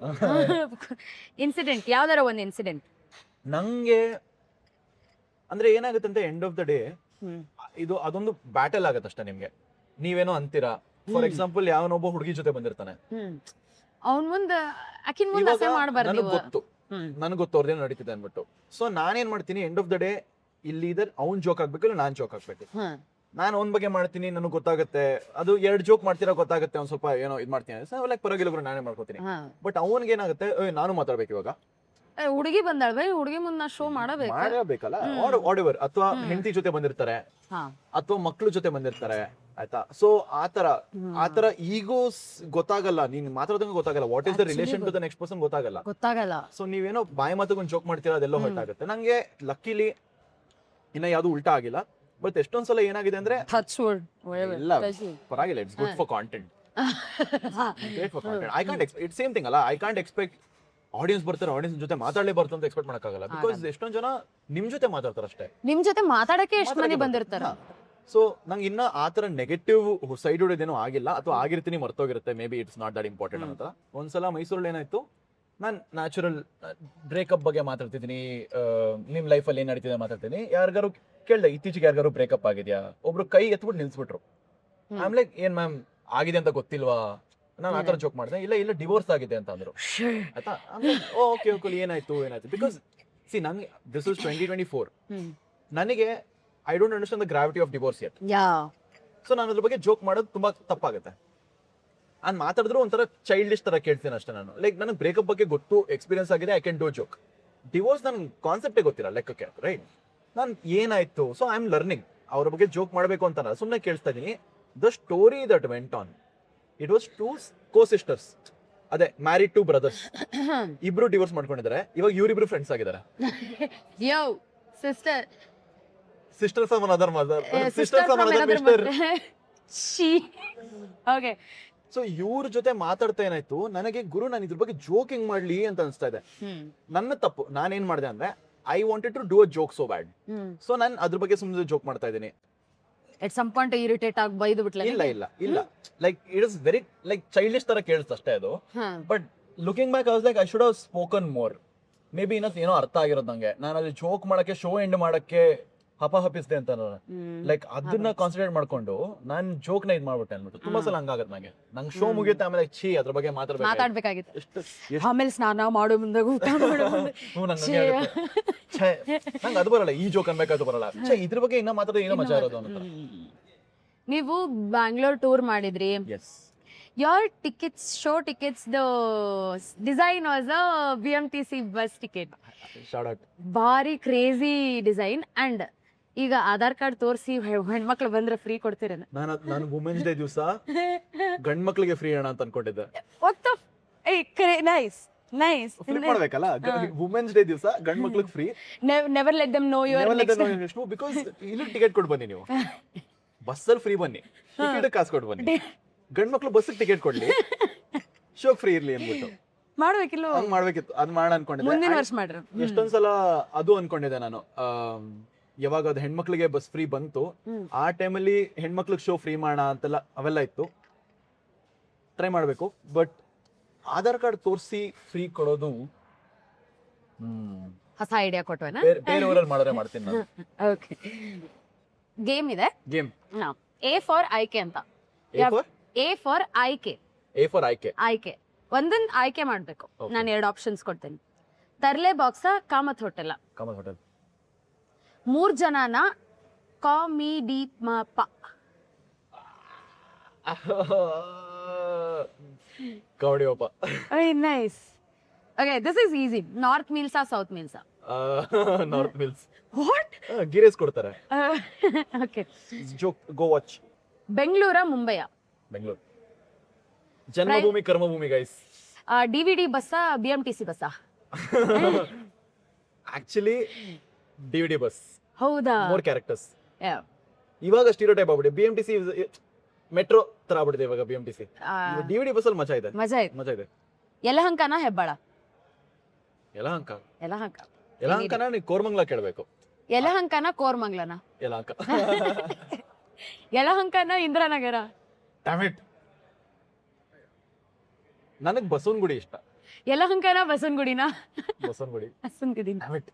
ಇನ್ಸಿಡೆಂಟ್ ಯಾವ್ದಾರ ಒಂದ್ ಇನ್ಸಿಡೆಂಟ್ ನಂಗೆ ಅಂದ್ರೆ ಏನಾಗುತ್ತೆ ಅಂತ, ಎಂಡ್ ಆಫ್ ದ ಡೇ ಇದು ಅದೊಂದು ಬ್ಯಾಟಲ್ ಆಗತ್ತೆ ಅಷ್ಟೇ ನಿಮ್ಗೆ. ನೀವೇನೋ ಅಂತೀರಾ, ಫಾರ್ ಎಕ್ಸಾಂಪಲ್ ಯಾವನೊಬ್ಬ ಹುಡುಗಿ ಜೊತೆ ಬಂದಿರ್ತಾನೆ, ಅವ್ನ್ ಮುಂದ ಆಕಿನ್ ಮುಂದೆ ಅಸಹ್ಯ ಮಾಡ್ಬಾರ್ದು. ನನಗೆ ಗೊತ್ತು ಅವ್ರದ್ದೇನು ನಡೀತಿದೆ ಅನ್ಬಿಟ್ಟು. ಸೊ ನಾನೇನ್ ಮಾಡ್ತೀನಿ, ಎಂಡ್ ಆಫ್ ದ ಡೇ ಇಲ್ಲಿ ಇದರ್ ಅವ್ನ್ ಜೋಕ್ ಆಗ್ಬೇಕು, ಇಲ್ಲ ನಾನ್ ಜೋಕ್ ಆಗ್ಬೇಕು. ನಾನು ಅವ್ನ ಬಗ್ಗೆ ಮಾಡ್ತೀನಿ, ನನಗೆ ಗೊತ್ತಾಗುತ್ತೆ. ಅದು 2 ಜೋಕ್ ಮಾಡ್ತೀರಾ ಗೊತ್ತಾಗುತ್ತೆ, ಒಂದ್ ಸ್ವಲ್ಪ ಏನೋ ಇದ್ ಮಾಡ್ತೀನಿ, ಲೈಕ್ ಪರವಾಗಿಲ್ಲ ನಾನೇ ಮಾಡ್ಕೋತೀನಿ. ಬಟ್ ಅವನ್ಗೆ ಏನಾಗುತ್ತೆ, ನಾನು ಮಾತಾಡ್ಬೇಕು ಇವಾಗ. ಹುಡುಗಿ ಬಂದಾಳ, ಹುಡುಗಿ ಮುಂದೆ ನಾ ಶೋ ಮಾಡಬೇಕಲ್ಲ. ಆಡಿವರ್ ಅಥವಾ ಹೆಂಡತಿ ಜೊತೆ ಬಂದಿರ್ತಾರೆ, ಅಥವಾ ಮಕ್ಳು ಜೊತೆ ಬಂದಿರ್ತಾರೆ, ಆಯ್ತಾ. ಸೊ ಆತರ ಈಗೋಸ್ ಗೊತ್ತಾಗಲ್ಲ, ನೀನ್ ಮಾತಾಡೋದಂಗ ಗೊತ್ತಾಗಲ್ಲ. What is the relation to the next person ಗೊತ್ತಾಗಲ್ಲ. ಸೊ ನೀವೇನೋ ಬಾಯಿ ಮಾತುಗೊಂದು ಜೋಕ್ ಮಾಡ್ತೀರಾ, ಅದೆಲ್ಲೋ ಹರ್ಟ್ ಆಗುತ್ತೆ. ನಂಗೆ ಲಕ್ಕಿಲಿ ಇನ್ನ ಯಾವ್ದು ಉಲ್ಟಾ ಆಗಿಲ್ಲ. ಬಟ್ ಎಷ್ಟೊಂದ್ಸಲ ಏನಾಗಿದೆ ಅಂದ್ರೆ, ಇಲ್ಲ ಪರವಾಗಿಲ್ಲ, it's good for content. I can't expect, it's same thing ಅಲ್ಲ. ಐ ಕಾಂಟ್ ಎಕ್ಸ್ಪೆಕ್ಟ್ ಆಡಿಯನ್ಸ್ ಬರ್ತಾರೆ, ಆಡಿಯನ್ಸ್ ಜೊತೆ ಮಾತಾಡಲೇಬಾರ್ದು ಅಂತ ಎಕ್ಸ್ಪೆಕ್ಟ್ ಮಾಡಕ್ಕಾಗಲ್ಲ. ಬಿಕಾಸ್ ಎಷ್ಟೊಂದ್ ಜನ ನಿಮ್ ಜೊತೆ ಮಾತಾಡ್ತಾರೆ ಅಷ್ಟೇ. ನಿಮ್ ಜೊತೆ ಮಾತಾಡಕ್ಕೆ ಎಷ್ಟು ಮಂದಿ ಬಂದಿರ್ತಾರ. ಸೊ ನಂಗೆ ಇನ್ನ ಆತರ ನೆಗೆಟಿವ್ ಸೈಡ್ ಹೊಡೆದೇನೋ ಆಗಿಲ್ಲ, ಅಥವಾ ಆಗಿರ್ತೀನಿ ಮರ್ತೋಗಿರುತ್ತೆ, maybe it's not that important ಅಂತ. ಒಂದ್ಸಲ ಮೈಸೂರಲ್ಲಿ ಏನಾಯ್ತು, ನಾನು ನ್ಯಾಚುರಲ್ ಬ್ರೇಕಪ್ ಬಗ್ಗೆ ಮಾತಾಡ್ತಿದ್ದೀನಿ, ನಿಮ್ ಲೈಫಲ್ಲಿ ಏನ್ ನಡೀತಿದೆ ಮಾತಾಡ್ತೀನಿ. ಯಾರಿಗಾರು ಕೇಳ್ದೆ, ಇತ್ತೀಚೆಗೆ ಯಾರಿಗಾರು ಬ್ರೇಕಪ್ ಆಗಿದ್ಯಾ? ಒಬ್ರು ಕೈ ಎತ್ಬಿಟ್ಟು ನಿಲ್ಸ್ಬಿಟ್ರು. ಐ ಆಮ್ ಲೈಕ್, ಏನ್ ಮ್ಯಾಮ್ ಆಗಿದೆ ಅಂತ ಗೊತ್ತಿಲ್ವಾ? ನಾನು ಆತರ ಜೋಕ್ ಮಾಡಿದೆ. ಇಲ್ಲ ಡಿವೋರ್ಸ್ ಆಗಿದೆ ಅಂತ ಅಂದ್ರು. ಆಯ್ತಾ, ಓಕೆ ಏನಾಯ್ತು. ಬಿಕಾಸ್ ಸಿ ನಂಗೆ ದಿಸ್ ಇಸ್ 2024, ನನಗೆ I don't understand the gravity of divorce yet. So ನಾನು ಅದ್ರ ಬಗ್ಗೆ ಜೋಕ್ ಮಾಡೋದು ತುಂಬಾ ತಪ್ಪಾಗುತ್ತೆ. ನಾನು ಮಾತಾಡಿದ್ರು ಒಂಥರ ಚೈಲ್ಡಿಶ್ ತರ ಕೇಳ್ತೀನಿ ಅಷ್ಟೇ. ನಾನು ಲೈಕ್ ನನಗೆ ಬ್ರೇಕಪ್ ಬಗ್ಗೆ ಗೊತ್ತು, ಎಕ್ಸ್ಪೀರಿಯನ್ಸ್ ಆಗಿದೆ, I can do joke. Divorce ನನ್ ಕಾನ್ಸೆಪ್ಟೇ ಗೊತ್ತಿಲ್ಲ ಲೆಕ್ಕಕ್ಕೆ, ರೈಟ್? ನಾನು ಏನಾಯ್ತು, ಸೊ ಐ ಆಮ್ ಲರ್ನಿಂಗ್. ಅವ್ರ ಬಗ್ಗೆ ಜೋಕ್ ಮಾಡಬೇಕು ಅಂತ ಸುಮ್ಮನೆ ಕೇಳ್ತಾ ಇದೀನಿ. The story that went on, it was 2 co-sisters, ಅದೇ ಮ್ಯಾರಿಡ್ 2 brothers. ಇಬ್ರು ಡಿವೋರ್ಸ್ ಮಾಡ್ಕೊಂಡಿದ್ದಾರೆ. ಇವಾಗ ಇವರಿಬ್ರು ಫ್ರೆಂಡ್ಸ್ ಆಗಿದ್ದಾರೆ. Sister from another mother, sister from another mister. Okay. So ಇವ್ರ ಜೊತೆ ಮಾತಾಡ್ತಾ ಏನಾಯ್ತು, ನನಗೆ ಗುರು ನಾನು ಇದ್ರ ಬಗ್ಗೆ ಜೋಕಿಂಗ್ ಮಾಡ್ಲಿ ಅಂತ ಅನ್ಸ್ತಾ ಇದೆ. ನನ್ನ ತಪ್ಪು. ನಾನೇನ್ ಮಾಡಿದೆ ಅಂದ್ರೆ, I wanted to do a joke so bad. So ನಾನು ಅದ್ರ ಬಗ್ಗೆ ಸುಮ್ಮನೆ ಜೋಕ್ ಮಾಡ್ತಾ ಇದ್ದೀನಿ. ಎಟ್ ಸಮ್ ಪಾಯಿಂಟ್ ಇರಿಟೇಟ್ ಆಗಿ ಬೈದು ಬಿಟ್ಲೆ. ಇಲ್ಲ like it is very like childish ತರ ಕೇಳಿಸ್ತು ಅಷ್ಟೇ ಅದು. But looking back I was like, I should have spoken more. May be ಏನೋ ಅರ್ಥ ಆಗಿರೋದು ನಂಗೆ. ನಾನು ಅಲ್ಲಿ ಜೋಕ್ ಮಾಡಕ್ಕೆ, ಶೋ ಎಂಡ್ ಮಾಡಕ್ಕೆ ಹಪಿಸ್ದೆ ಅಂತ ಲೈಕ್ ಅದನ್ನ ಕಾನ್ಸಂಟ್ರೇಟ್ ಮಾಡ್ಕೊಂಡು ನಾನು ಜೋಕ್ ನ ಇದ್ ಮಾಡ್ಬಿಟ್ಟೆ ಅನ್ಬಿಟ್ಟು. ತುಂಬಾ ಸಲ ಹಂಗಾಗತ್ತೆ ನಂಗೆ ಶೋ ಮುಗಿಯುತ್ತೆ, ಆಮೇಲೆ ಛೀ ಅದ್ರ ಬಗ್ಗೆ ಮಾತಾಡ್ಬೇಕಾಗಿತ್ತು. ಆಮೇಲೆ ಸ್ನಾನ ಮಾಡೋ ಮುಂದೆ ನಂಗೆ ಅದು ಬರಲ್ಲ, ಈ ಜೋಕ್ ಅನ್ಬೇಕಾದ್ರು ಬರಲ್ಲ. ಇದ್ರ ಬಗ್ಗೆ ಇನ್ನ ಮಾತಾಡೋದು ಏನೋ ಮಜಾ ಇರೋದು ಅಂತ. ನೀವು ಬ್ಯಾಂಗ್ಳೂರ್ ಟೂರ್ ಮಾಡಿದ್ರಿ. Your tickets, show tickets, the design was a BMTC bus ticket. Shout out. Very crazy design. And ಈಗ ಆಧಾರ್ ಕಾರ್ಡ್ ತೋರಿಸಿ ಹೆಣ್ಮಕ್ಳು ಬಂದ್ರೆ ಫ್ರೀ ಕೊಡ್ತೀರ? ನಾನು ವುಮೆನ್ಸ್ ಡೇ ದಿವಸ ಗಂಡ್ ಮಕ್ಳಿಗೆ ಫ್ರೀ ಅಣ್ಣ ಅಂತ ಅನ್ಕೊಂಡಿದ್ದೆ. ನೈಸ್. ನೈಸ್ ಫ್ಲಿಪ್ ಮಾಡ್ಬೇಕಲ್ಲ ವುಮೆನ್ಸ್ ಡೇ ದಿವಸ ಗಂಡ್ ಮಕ್ಳಿಗೆ free never let them know your because ಇಲ್ಲಿ ಟಿಕೆಟ್ ಕೊಟ್ಟು ಬನ್ನಿ ನೀವು ಬಸ್ಸಲ್ಲಿ ಫ್ರೀ ಬನ್ನಿ ಟಿಕೆಟ್ ಕಾಸು ಕೊಟ್ಟು ಬನ್ನಿ ಗಂಡ್ ಮಕ್ಳು ಬಸ್ಸಿಗೆ ಟಿಕೆಟ್ ಕೊಡ್ಲಿ ಶೋಕ್ ಫ್ರೀ ಇರ್ಲಿ ಅಂದ್ಬಿಟ್ಟು ಮಾಡ್ಬೇಕಿಲ್ಲ ಹಂಗ್ ಮಾಡ್ಬೇಕಿತ್ತು ಅದ್ ಮಾಡ ಅನ್ಕೊಂಡಿದ್ದೆ ಮುಂದಿನ ವರ್ಷ ಮಾಡ್ರಿ ಎಷ್ಟೊಂದ್ಸಲ ಅದು ಅನ್ಕೊಂಡಿದ್ದೆ ನಾನು ಯಾವಾಗ ಅದು ಹೆಣ್ಮಕ್ಳಿಗೆ ಬಸ್ ಫ್ರೀ ಬಂತು ಆ ಟೈಮಲ್ಲಿ ಹೆಣ್ಮಕ್ಳಿಗೆ ಶೋ ಫ್ರೀ ಮಾಡೋಣ ಅಂತೆಲ್ಲ ಅವೆಲ್ಲ ಇತ್ತು ಟ್ರೈ ಮಾಡ್ಬೇಕು ಬಟ್ ಆಧಾರ್ ಕಾರ್ಡ್ ತೋರಿಸಿ ಫ್ರೀ ಕೊಡೋದು ಹೊಸ ಐಡಿಯಾ ಕೊಟ್ವನ ಬೇರೆ ಊರಲ್ಲಿ ಮಾಡಿದ್ರೆ ಮಾಡ್ತೀನಿ ನಾನು ಓಕೆ ಗೇಮ್ ಇದೆ ಗೇಮ್ ಎ ಫಾರ್ ಆಯ್ಕೆ ಅಂತ ಎ ಫಾರ್ ಆಯ್ಕೆ ಆಯ್ಕೆ ಒಂದೊಂದು ಆಯ್ಕೆ ಮಾಡ್ಬೇಕು ನಾನು 2 ಆಪ್ಷನ್ಸ್ ಕೊಡ್ತೇನೆ ತರ್ಲೆ ಬಾಕ್ಸ ಕಾಮತ್ ಹೋಟೆಲ್ 3 ಜನನ ಕಾಮಿಡಿ ಪ Kavadiyappa nice okay this is easy north ಮೀಲ್ಸಾ ಸೌತ್ ಮೀಲ್ಸಾ ನಾರ್ತ್ ಮಿಲ್ಸ್ ವಾಟ್ ಗಿರೇಸ್ ಕೊಡ್ತಾರೆ ಓಕೆ ಜೋಕ್ ಗೋ ವಾಚ್ ಬೆಂಗಳೂರ ಮುಂಬೈಯ ಬೆಂಗಳೂರು ಜನ್ಮಭೂಮಿ ಕರ್ಮಭೂಮಿ ಗೈಸ್ ಡಿವಿಡಿ ಬಸ್ಸಾ BMTC ಬಸ್ಸಾ ಆಕ್ಚುಲಿ ಡಿವಿಡಿ ಬಸ್ ಹೌದಾ ಮೋರ್ ಕ್ಯಾರೆಕ್ಟರ್ಸ್ ಇವಾಗ ಸ್ಟೀರಿಯೋಟೈಪ್ ಆಗ್ಬಿಡಿ BMTC ಮೆಟ್ರೋ ತರ ಆಗ್ಬಿಟ್ಟಿದೆ ಇವಾಗ BMTC ಡಿವಿಡಿ ಬಸ್ ಅಲ್ಲಿ ಮಜಾ ಇದೆ ಯಲಹಂಕನ ಹೆಬ್ಬಾಳ ಯಲಹಂಕ ಯಲಹಂಕ ಯಲಹಂಕನ ನೀವು ಕೋರ್ಮಂಗ್ಲ ಕೇಳಬೇಕು ಯಲಹಂಕನ ಕೋರ್ಮಂಗ್ಲನ ಯಲಹಂಕ ಯಲಹಂಕನ ಇಂದ್ರಾನಗರ ಡ್ಯಾಮಿಟ್ ನನಗೆ ಬಸವನಗುಡಿ ಇಷ್ಟ ಯಲಹಂಕನ ಬಸವನಗುಡಿನ Basavanagudi Basavanagudi dammit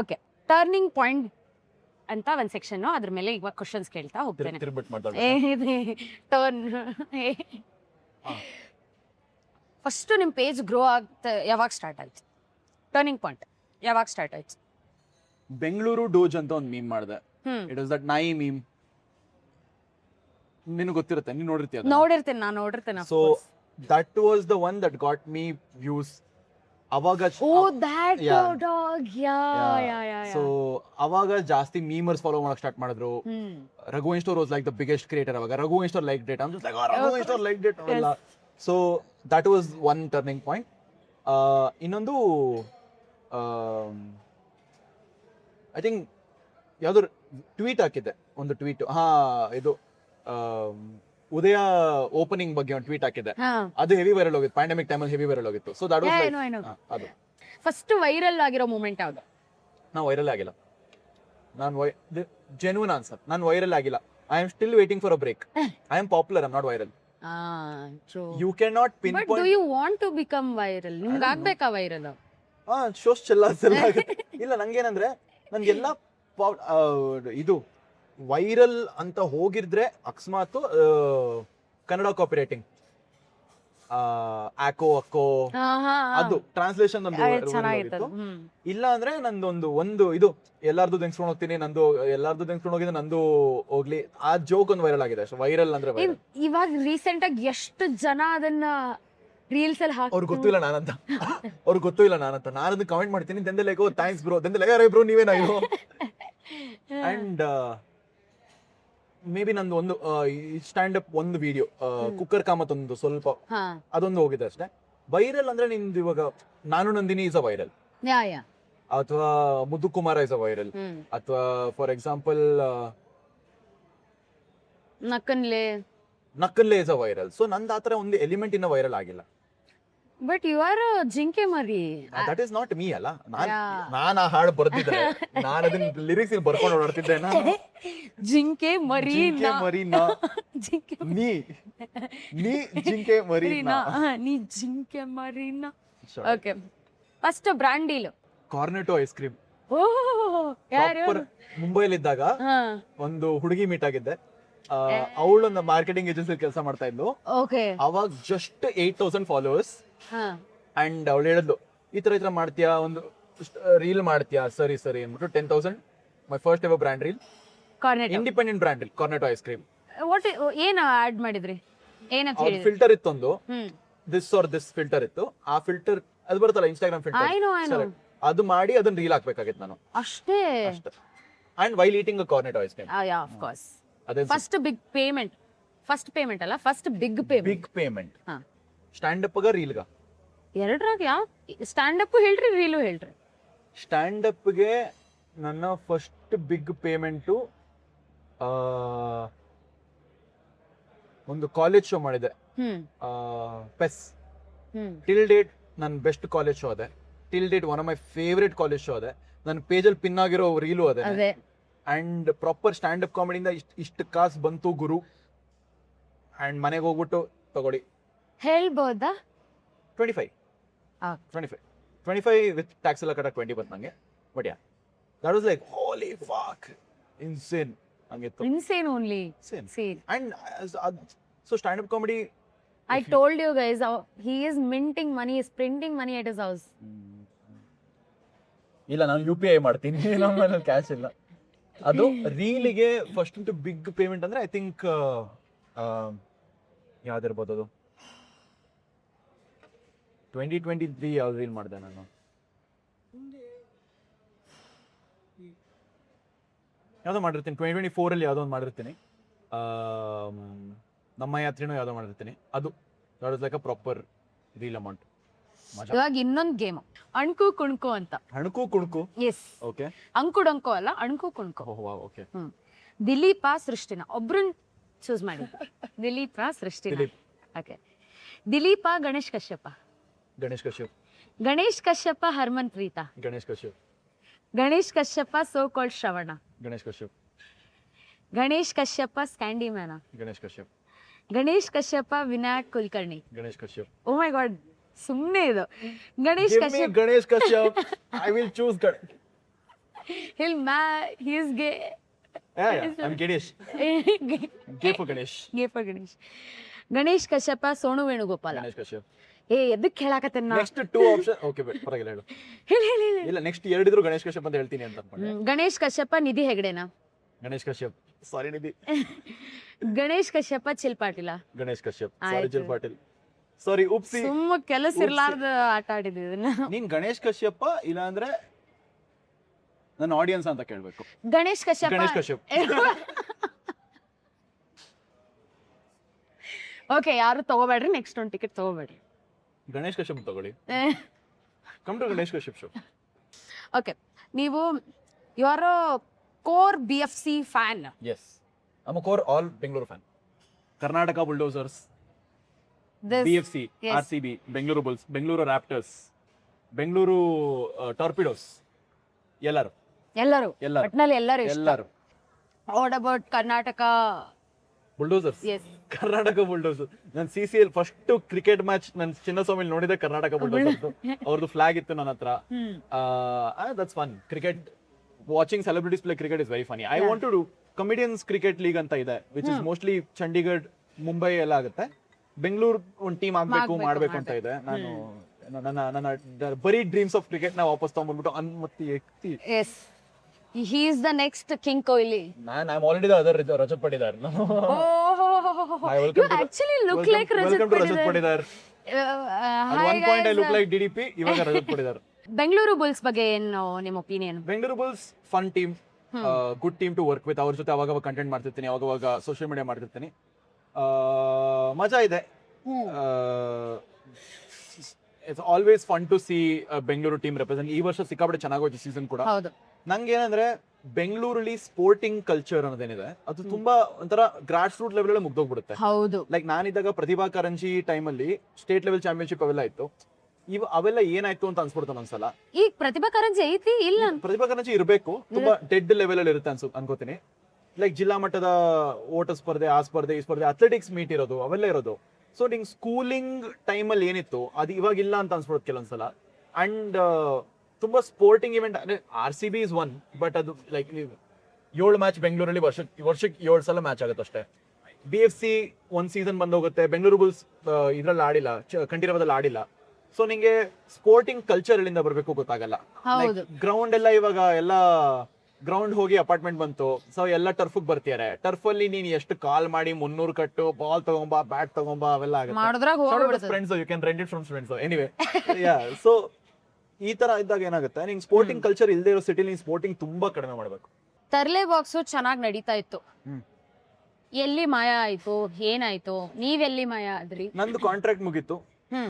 okay turning point ಅಂತ ಒಂದು ಸೆಕ್ಷನ್ ಅದ್ರ ಮೇಲೆ ಇವಾಗ ಕ್ವಶನ್ಸ್ ಕೇಳ್ತಾ ಹೋಗ್ತೇನೆ ತಿರ್ಬಿಟ್ಟು ಮಾತಾಡ್ತೀನಿ ಟರ್ನ್ ಫಸ್ಟ್ ನಿಮ್ಮ ಪೇಜ್ ಗ್ರೋ ಆಗ್ತಾ ಯಾವಾಗ ಸ್ಟಾರ್ಟ್ ಆಯ್ತು ಟರ್ನಿಂಗ್ ಪಾಯಿಂಟ್ ಯಾವಾಗ ಸ್ಟಾರ್ಟ್ ಆಯ್ತು ಬೆಂಗಳೂರು ಡೋಜ್ ಅಂತ ಒಂದು ಮೀಮ್ ಮಾಡಿದೆ ಇಟ್ ವಾಸ್ ದಟ್ ನಾಯಿ ಮೀಮ್ ನಿನಗೆ ಗೊತ್ತಿರುತ್ತೆ ನೀನು ನೋಡಿರ್ತೀಯ ನೋಡಿರ್ತೇನೆ ನಾನು ನೋಡಿರ್ತೇನೆ so that was the one that got me views ಅವಾಗ oh that dog yeah so ಅವಾಗ ಜಾಸ್ತಿ ಮೀಮರ್ಸ್ ಫಾಲೋ ಮಾಡಕ್ ಸ್ಟಾರ್ಟ್ ಮಾಡಿದ್ರು Raghu Instore was like the biggest creator ಅವಾಗ ರಘು ಇನ್ಸ್ಟೋರ್ ಲೈಕ್ ಡೇಟ್ ಅಂದ್ರೆ ರಘು ಇನ್ಸ್ಟೋರ್ ಲೈಕ್ ಡೇಟ್ ಅವೆಲ್ಲ so that was one turning point ಇನ್ನೊಂದು I think ಯಾವ್ದು ಟ್ವೀಟ್ ಹಾಕಿದ್ದೆ ಒಂದು ಟ್ವೀಟ್ ಇದು ಉದಯ ಓಪನಿಂಗ್ ಬಗ್ಗೆ ಒಂದು ಟ್ವೀಟ್ ಹಾಕಿದ್ದೆ ಅದು ಹೆವಿ ವೈರಲ್ ಹೋಗಿತ್ತು ಪ್ಯಾಂಡಮಿಕ್ ಟೈಮಲ್ಲಿ ಹೆವಿ ವೈರಲ್ ಹೋಗಿತ್ತು ಸೊ ದಟ್ ವಾಸ್ ಅದು ಫಸ್ಟ್ ವೈರಲ್ ಆಗಿರೋ ಮೂಮೆಂಟ್ ಯಾವುದು ನಾವು ವೈರಲ್ ಆಗಿಲ್ಲ ನಾನು ಜೆನ್ಯೂನ್ ಆನ್ಸರ್ ನಾನು ವೈರಲ್ ಆಗಿಲ್ಲ I am still waiting for a break I am popular I am not viral you can not pin but do you want to become viral ನಿಮ್ಗೆ ಆಗ್ಬೇಕಾ viral shows ಚೆಲ್ಲ ಇಲ್ಲ ನಂಗೇನಂದ್ರೆ ನನ್ಗೆಲ್ಲ ಇದು viral ಅಂತ ಹೋಗಿದ್ರೆ ಅಕಸ್ಮಾತ್ Kannada copy ಆಕೋ ಅಕ್ಕೋ ಅದು ಟ್ರಾನ್ಸ್ಲೇಷನ್ ಇಲ್ಲ ಅಂದ್ರೆ ನಂದೊಂದು ಇದು ಎಲ್ಲಾರ್ದು ತೆಗೆಸ್ಕೊಂಡು ಹೋಗ್ತೀನಿ ಎಲ್ಲಾರ್ದು ತೆಗೆಸ್ಕೊಂಡು ಹೋಗಿದ್ರೆ ನಂದು ಹೋಗ್ಲಿ ಆ ಜೋಕ್ ಒಂದು ವೈರಲ್ ಆಗಿದೆ ವೈರಲ್ ಅಂದ್ರೆ ಇವಾಗ ರೀಸೆಂಟ್ ಆಗಿ ಎಷ್ಟು ಜನ ಅದನ್ನ ರೀಲ್ಸ್ ಅಲ್ಲಿ ಅವ್ರಿಗೆ ಗೊತ್ತಿಲ್ಲ ನಾನಂತ ನಾನು ಅದನ್ನ ಕಮೆಂಟ್ ಮಾಡ್ತೀನಿ ದೆನ್ ಲೈಕ್ ಓ ಥ್ಯಾಂಕ್ಸ್ ಬ್ರೋ ದೆನ್ ಲೈಕ್ ಅರೆ ಬ್ರೋ ನೀವೇನಾ ಇದು ಅಂಡ್ ಮೇ ಬಿ ನಂದು ಒಂದು ಸ್ಟ್ಯಾಂಡ್ ಅಪ್ ಒಂದು ವಿಡಿಯೋ ಕುಕ್ಕರ್ ಕಾಮತ್ ಒಂದು ಸ್ವಲ್ಪ ಅದೊಂದು ಹೋಗಿದೆ ಅಷ್ಟೇ ವೈರಲ್ ಅಂದ್ರೆ ನಿಮ್ದು ಇವಾಗ ನಾನು ನಂದಿನಿ ಇಸ್ ಅ ವೈರಲ್ ಅಥವಾ Muddu Kumara is a viral ಅಥವಾ ಫಾರ್ ಎಕ್ಸಾಂಪಲ್ ನಕ್ಕನ್ಲೆ ಇಸ್ ಅ ವೈರಲ್ ಸೊ ನಂದು ಆತರ ಒಂದು ಎಲಿಮೆಂಟ್ ಇನ್ನ ವೈರಲ್ ಆಗಿಲ್ಲ ಬಟ್ ಯು ಆರ್ ಜಿಂಕೆ ಮರಿ ದಟ್ ಇಸ್ ನಾಟ್ ಮೀ ಅಲ್ಲ ನಾನು ಆ ಹಾಡು ಬರ್ತಿದ್ದೆ ನಾನು ಅದನ್ನ ಲಿರಿಕ್ಸ್ ಇಲ್ಲಿ ಬರ್ಕೊಂಡು ಓಡಾಡ್ತಿದ್ದೆ ಜಿಂಕೆ ಮರಿ ನೀ ಜಿಂಕೆ ಮರಿನಾ ನೀ ಜಿಂಕೆ ಮರಿನಾ okay first brand deal Cornetto ice cream ಯಾರು ಮುಂಬೈಲಿದ್ದಾಗ ಒಂದು ಹುಡುಗಿ ಮೀಟ್ ಆಗಿದ್ದೆ ಅವಳೊಂದು ಮಾರ್ಕೆಟಿಂಗ್ ಏಜೆನ್ಸಿ ಕೆಲಸ ಮಾಡ್ತಾ ಇದ್ಲು ಅವಾಗ ಜಸ್ಟ್ 8,000 ಫಾಲೋವರ್ಸ್ ಅಂಡ್ ಅವಳು ಹೇಳಿದ್ಲು ಈ ತರ ಮಾಡ್ತೀಯಾ ಒಂದು ರೀಲ್ ಮಾಡ್ತೀಯಾ ಸರಿ ಅಂದ್ಬಿಟ್ಟು 10,000 my first ever brand reel independent brand reel Cornetto ice cream ಏನು ಆಡ್ ಮಾಡಿದ್ರಿ ಫಿಲ್ಟರ್ ಇತ್ತೊಂದು ದಿಸ್ ಫಿಲ್ಟರ್ ಇತ್ತು ಆ ಫಿಲ್ಟರ್ ಅದು ಬರುತ್ತಲ್ಲ ಇನ್ಸ್ಟಾಗ್ರಾಮ್ ಫಿಲ್ಟರ್ ಅದು ಮಾಡಿ ಅದನ್ನ ರೀಲ್ ಹಾಕ್ಬೇಕಾಗಿತ್ತು ನಾನು ಅಷ್ಟೇ and while eating a Cornetto ice cream of course first big payment ಅಲ್ಲ first big payment stand up ರೀಲ್ಗ? ಎರಡ್ರಾಗ ಯಾವ ಸ್ಟ್ಯಾಂಡ್ ಅಪ್ ಹೇಳ್ರಿ, ರೀಲು ಹೇಳ್ರಿ. ಸ್ಟ್ಯಾಂಡ್ ಅಪ್ಗೆ ನನ್ನ ಫಸ್ಟ್ ಬಿಗ್ ಪೇಮೆಂಟು ಒಂದು ಕಾಲೇಜ್ ಶೋ ಮಾಡಿದೆ, ಪೆಸ್. ಟಿಲ್ ಡೇಟ್ ನನ್ನ ಬೆಸ್ಟ್ ಕಾಲೇಜ್ ಶೋ ಅದೇ. Till date one of my favourite college show ಅದೇ. ನನ್ನ ಪೇಜಲ್ಲಿ ಪಿನ್ ಆಗಿರೋ ರೀಲು ಅದೇ. ಅಂಡ್ ಪ್ರಾಪರ್ ಸ್ಟ್ಯಾಂಡ್ ಅಪ್ ಕಾಮಿಡಿಯಿಂದ ಇಷ್ಟು ಕಾಸು ಬಂತು ಗುರು. ಅಂಡ್ ಮನೆಗೆ ಹೋಗ್ಬಿಟ್ಟು ತಗೊಳ್ಳಿ ಹೇಳ್ಬೋದಾ? 25 ವಿತ್ ಟ್ಯಾಕ್ಸ್ ಎಲ್ಲ ಕಟ್ಟಾಗ 20 ಬಂತು ನಂಗೆ. But yeah, that was like holy fuck, insane. ಹಂಗಿತ್ತು, insane only. And so stand up comedy, I told you guys, he is minting money, is printing money at his house. ಇಲ್ಲ, ನಾನು UPI ಮಾಡ್ತೀನಿ, ನಮ್ಮಲ್ಲಿ cash ಇಲ್ಲ. ಅದು ರೀಲಿಗೆ first big payment ಅಂದ್ರೆ I think ಯಾವ್ದಿರ್ಬೋದು ಅದು, 2023 ಯಾವ್ದು ರೀಲ್ ಮಾಡಿದೆ ನಾನು. ಯಾವುದೋ ಮಾಡಿರ್ತೀನಿ, 2024 ಯಾವುದೋ ಒಂದು ಮಾಡಿರ್ತೀನಿ. ನಮ್ಮ ಯಾತ್ರೆನೂ ಯಾವುದೋ ಮಾಡಿರ್ತೀನಿ. ಅದು that is like a proper reel amount. ಇವಾಗ ಇನ್ನೊಂದು ಗೇಮ್, ಅಣ್ಕು ಕುಣ್ಕು ಅಂತ. ಅಣ್ಕು ಕುಣ್ಕು? ಎಸ್. ಓಕೆ. ಅಂಕು ಡೊಂಕು ಅಲ್ಲ, ಅಣ್ಕು ಕುಣ್ಕು. ಓಕೆ. ದಿಲೀಪ ಸೃಷ್ಟಿನ ಒಬ್ರನ್ನ ಚೂಸ್ ಮಾಡಿ. ದಿಲೀಪ ಸೃಷ್ಟಿನ. ಓಕೆ. ದಿಲೀಪ ಗಣೇಶ್ ಕಶ್ಯಪ? ಗಣೇಶ್ ಕಶ್ಯಪ ಹರ್ಮನ್ ಪ್ರೀತ? ಗಣೇಶ್ ಕಶ್ಯಪ ಸೋ ಕಾಲ್ಡ್ ಶ್ರವಣ? ಗಣೇಶ್ ಕಶ್ಯಪ ಸ್ಕ್ಯಾಂಡಿ ಮ್ಯಾನ? ಗಣೇಶ್ ಕಶ್ಯಪ Vinayak Kulkarni? Oh my god, ಸುಮ್ಮನೆ ಇದು. Ganesh Kashyap. I will choose he is gay. I'm Ganesh. Gay for Ganesh. Ganesh ಕಶ್ಯಪ ಸೋನು ವೇಣುಗೋಪಾಲ? ಏ ಎದಕ್ಕೆ ಹೇಳಾಕತ್ತೇನ? Next 2 option. ಓಕೆ, ಪರವಾಗಿಲ್ಲ, ಹೇಳು. ಹೇಳಿ. ಇಲ್ಲ, ನೆಕ್ಸ್ಟ್ 2 ಇದ್ರು ಗಣೇಶ್ ಕಶ್ಯಪ್ ಅಂತ ಹೇಳ್ತೀನಿ ಅಂತ ಅನ್ಕೊಂಡೆ. ಗಣೇಶ್ ಕಶ್ಯಪ ನಿಧಿ ಹೆಗಡೆನಾ? ಗಣೇಶ್ ಕಶ್ಯಪ್. ಸಾರಿ ನಿಧಿ. ಗಣೇಶ್ ಕಶ್ಯಪ ಚಿಲ್ ಪಾಟೀಲ? ಗಣೇಶ್ ಕಶ್ಯಪ್. ಸಾರಿ ಚಿಲ್ ಪಾಟೀಲ್. ಸಾರಿ, ಉಪ್ಸಿ. ಸುಮ್ಮ ಕೆಲಸ ಇರ್ಲಾರ್ದ ಆಟ ಆಡಿದ್ವಿ ಇದನ್ನ. ನೀನ್ ಗಣೇಶ್ ಕಶ್ಯಪ ಇಲ್ಲ ಅಂದ್ರೆ ನನ್ನ ಆಡಿಯನ್ಸ್ ಅಂತ ಕೇಳ್ಬೇಕು. ಗಣೇಶ್ ಕಶ್ಯಪ್. ಓಕೆ, ಯಾರು ತಗೋಬೇಡ್ರಿ, ನೆಕ್ಸ್ಟ್ ಒಂದು ಟಿಕೆಟ್ ತಗೋಬೇಡ್ರಿ. ಗಣೇಶ್ ಕಶ್ಯಪ್ ತಗೊಳ್ಳಿ. Come to Ganesh Kashyap show. Okay, ನೀವು you are a core BFC fan? Yes, I am a core all Bengaluru fan. Karnataka bulldozers, BFC, RCB, Bengaluru bulls, Bengaluru raptors, Bengaluru torpedoes, ಎಲ್ಲರೂ. ಒಟ್ನಲ್ಲಿ ಎಲ್ಲರೂ. What about Karnataka bulldozers? Karnataka bulldozers. ನಾನು CCL ಫಸ್ಟ್ ಕ್ರಿಕೆಟ್ ಮ್ಯಾಚ್ ನಾನು ಚಿನ್ನಸ್ವಾಮಿ ನೋಡಿದೆ, Karnataka bulldozers. ಅವ್ರದ್ದು flag ಇತ್ತು ನನ್ನ ಹತ್ರ. That's fun. Cricket watching celebrities play cricket is very funny. I want to do comedians cricket league ಅಂತ ಇದೆ, which is mostly Chandigarh, Mumbai ಎಲ್ಲ ಆಗುತ್ತೆ. ಬೆಂಗಳೂರು ಒಂದು ಟೀಮ್ ಮಾಡ್ಬೇಕು ಅಂತ ಇದೆ. ನಾನು ನನ್ನ ಬರೀ ಡ್ರೀಮ್ಸ್ ಆಫ್ ಕ್ರಿಕೆಟ್ ನ ವಾಪಸ್ ತಗೊಂಡ್ಬಿಟ್ಟು ಅನ್ಮತಿ ಎತ್ತಿ. He is the next King Kohli. I'm already the other Rajat Patidar. You actually look like Rajat Patidar. At one point I look like DDP, ivaga Rajat Patidar. Bengaluru Bulls ಬಗ್ಗೆ ಏನು ನಿಮ್ಮ opinion? Bengaluru Bulls fun team, good team to work with. ಅವ್ರ ಜೊತೆ ಅವಾಗ content ಮಾಡ್ತಿರ್ತೀನಿ, ಅವಾಗ social media ಮಾಡ್ತಿರ್ತೀನಿ. ಮಜಾ ಇದೆ. It's always fun to see a Bengaluru team represent. ಈ ವರ್ಷ ಸಿಕ್ಕಾಪಟ್ಟೆ ಚೆನ್ನಾಗಿ ಹೋಯ್ತು ಸೀಸನ್ ಕೂಡ. ಹೌದು. ನಂಗೆ ಏನಂದ್ರೆ ಬೆಂಗಳೂರಲ್ಲಿ ಸ್ಪೋರ್ಟಿಂಗ್ ಕಲ್ಚರ್ ಅನ್ನೋದೇನಿದೆ ಅದು ತುಂಬಾ ಒಂಥರ ಗ್ರಾಸ್ ರೂಟ್ ಲೆವೆಲ್ ಮುಗ್ದೋಗ್ಬಿಡುತ್ತೆ. ಹೌದು. ಲೈಕ್ ನಾನಿದ್ದಾಗ ಪ್ರತಿಭಾ ಕಾರಂಜಿ ಟೈಮಲ್ಲಿ ಸ್ಟೇಟ್ ಲೆವೆಲ್ ಚಾಂಪಿಯನ್ಶಿಪ್ ಅವೆಲ್ಲ ಇತ್ತು. ಅವೆಲ್ಲ ಏನಾಯ್ತು ಅಂತ ಅನ್ಸ್ಬಿಡ್ತಾನೆ ಒಂದ್ಸಲ. ಈಗ ಪ್ರತಿಭಾ ಕಾರಂಜಿ ಐತಿ ಇಲ್ಲ? ಪ್ರತಿಭಾ ಕಾರಂಜಿ ಇರಬೇಕು, ತುಂಬಾ ಡೆಡ್ ಲೆವೆಲ್ ಅಲ್ಲಿ ಇರುತ್ತೆ ಅನ್ಕೋತೀನಿ. ಲೈಕ್ ಜಿಲ್ಲಾ ಮಟ್ಟದ ಓಟ ಸ್ಪರ್ಧೆ, ಆ ಸ್ಪರ್ಧೆ, ಈ ಸ್ಪರ್ಧೆ, ಅಥ್ಲೆಟಿಕ್ಸ್ ಮೀಟ್ ಇರೋದು, ಅವೆಲ್ಲ ಇರೋದು. ಸೊ ನಿಂಗೆ ಸ್ಕೂಲಿಂಗ್ ಟೈಮಲ್ಲಿ ಏನಿತ್ತು ಅದು ಇವಾಗಿಲ್ಲ ಅಂತ ಅನ್ಸ್ಬಿಡುತ್ತೆ ಕೆಲವೊಂದ್ಸಲ. ಅಂಡ್ ತುಂಬಾ ಸ್ಪೋರ್ಟಿಂಗ್ ಇವೆಂಟ್ ಅಂದ್ರೆ RCB ಇಸ್ ಒನ್, ಬಟ್ ಅದು ಲೈಕ್ 7 ಮ್ಯಾಚ್ ಬೆಂಗಳೂರಲ್ಲಿ ವರ್ಷಕ್ಕೆ 7 ಸಲ ಮ್ಯಾಚ್ ಆಗುತ್ತೆ ಅಷ್ಟೇ. BFC ಒಂದ್ ಸೀಸನ್ ಬಂದ್ ಹೋಗುತ್ತೆ. ಬೆಂಗಳೂರು ಬುಲ್ಸ್ ಇದ್ರಲ್ಲಿ ಆಡಿಲ್ಲ, ಕಂಠೀರವದಲ್ಲಿ ಆಡಿಲ್ಲ. ಸೊ ನಿಂಗೆ ಸ್ಪೋರ್ಟಿಂಗ್ ಕಲ್ಚರ್ ಎಲ್ಲಿಂದ ಬರ್ಬೇಕು ಗೊತ್ತಾಗಲ್ಲ. ಗ್ರೌಂಡ್ ಎಲ್ಲ ಇವಾಗ ಎಲ್ಲ ಗ್ರೌಂಡ್ ಹೋಗಿ ಅಪಾರ್ಟ್ಮೆಂಟ್ ಬಂತು. ಸೊ ಎಲ್ಲ ಟರ್ಫ್ ಬರ್ತಿದ್ದಾರೆ. ಟರ್ಫ್ ಅಲ್ಲಿ ನೀನ್ ಎಷ್ಟು ಕಾಲ್ ಮಾಡಿ 300 ಕಟ್ಟು, ಬಾಲ್ ತಗೊಂಬಾ, ಬ್ಯಾಟ್ ತಗೊಂಬಾ, ಅವೆಲ್ಲ ಆಗುತ್ತೆ. Friends, you can rent it from friends. Anyway, so ಈ ತರ ಇದ್ದಾಗ ಏನಾಗುತ್ತೆ, ನಿಂಗೆ ಸ್ಪೋರ್ಟಿಂಗ್ ಕಲ್ಚರ್ ಇಲ್ಲದೆ ಇರೋ ಸಿಟಿಲಿ ನೀನ್ ಸ್ಪೋರ್ಟಿಂಗ್ ತುಂಬಾ ಕಡಿಮೆ ಮಾಡ್ಬೇಕು. ತರ್ಲೆ ಬಾಕ್ಸ್ ಚೆನ್ನಾಗಿ ನಡೀತಾ ಇತ್ತು. ಎಲ್ಲಿ ಮಾಯ ಆಯ್ತು, ಏನಾಯ್ತು? ನೀವೆಲ್ಲಿ ಮಾಯ ಆದ್ರಿ? ನಂದು ಕಾಂಟ್ರಾಕ್ಟ್ ಮುಗೀತು.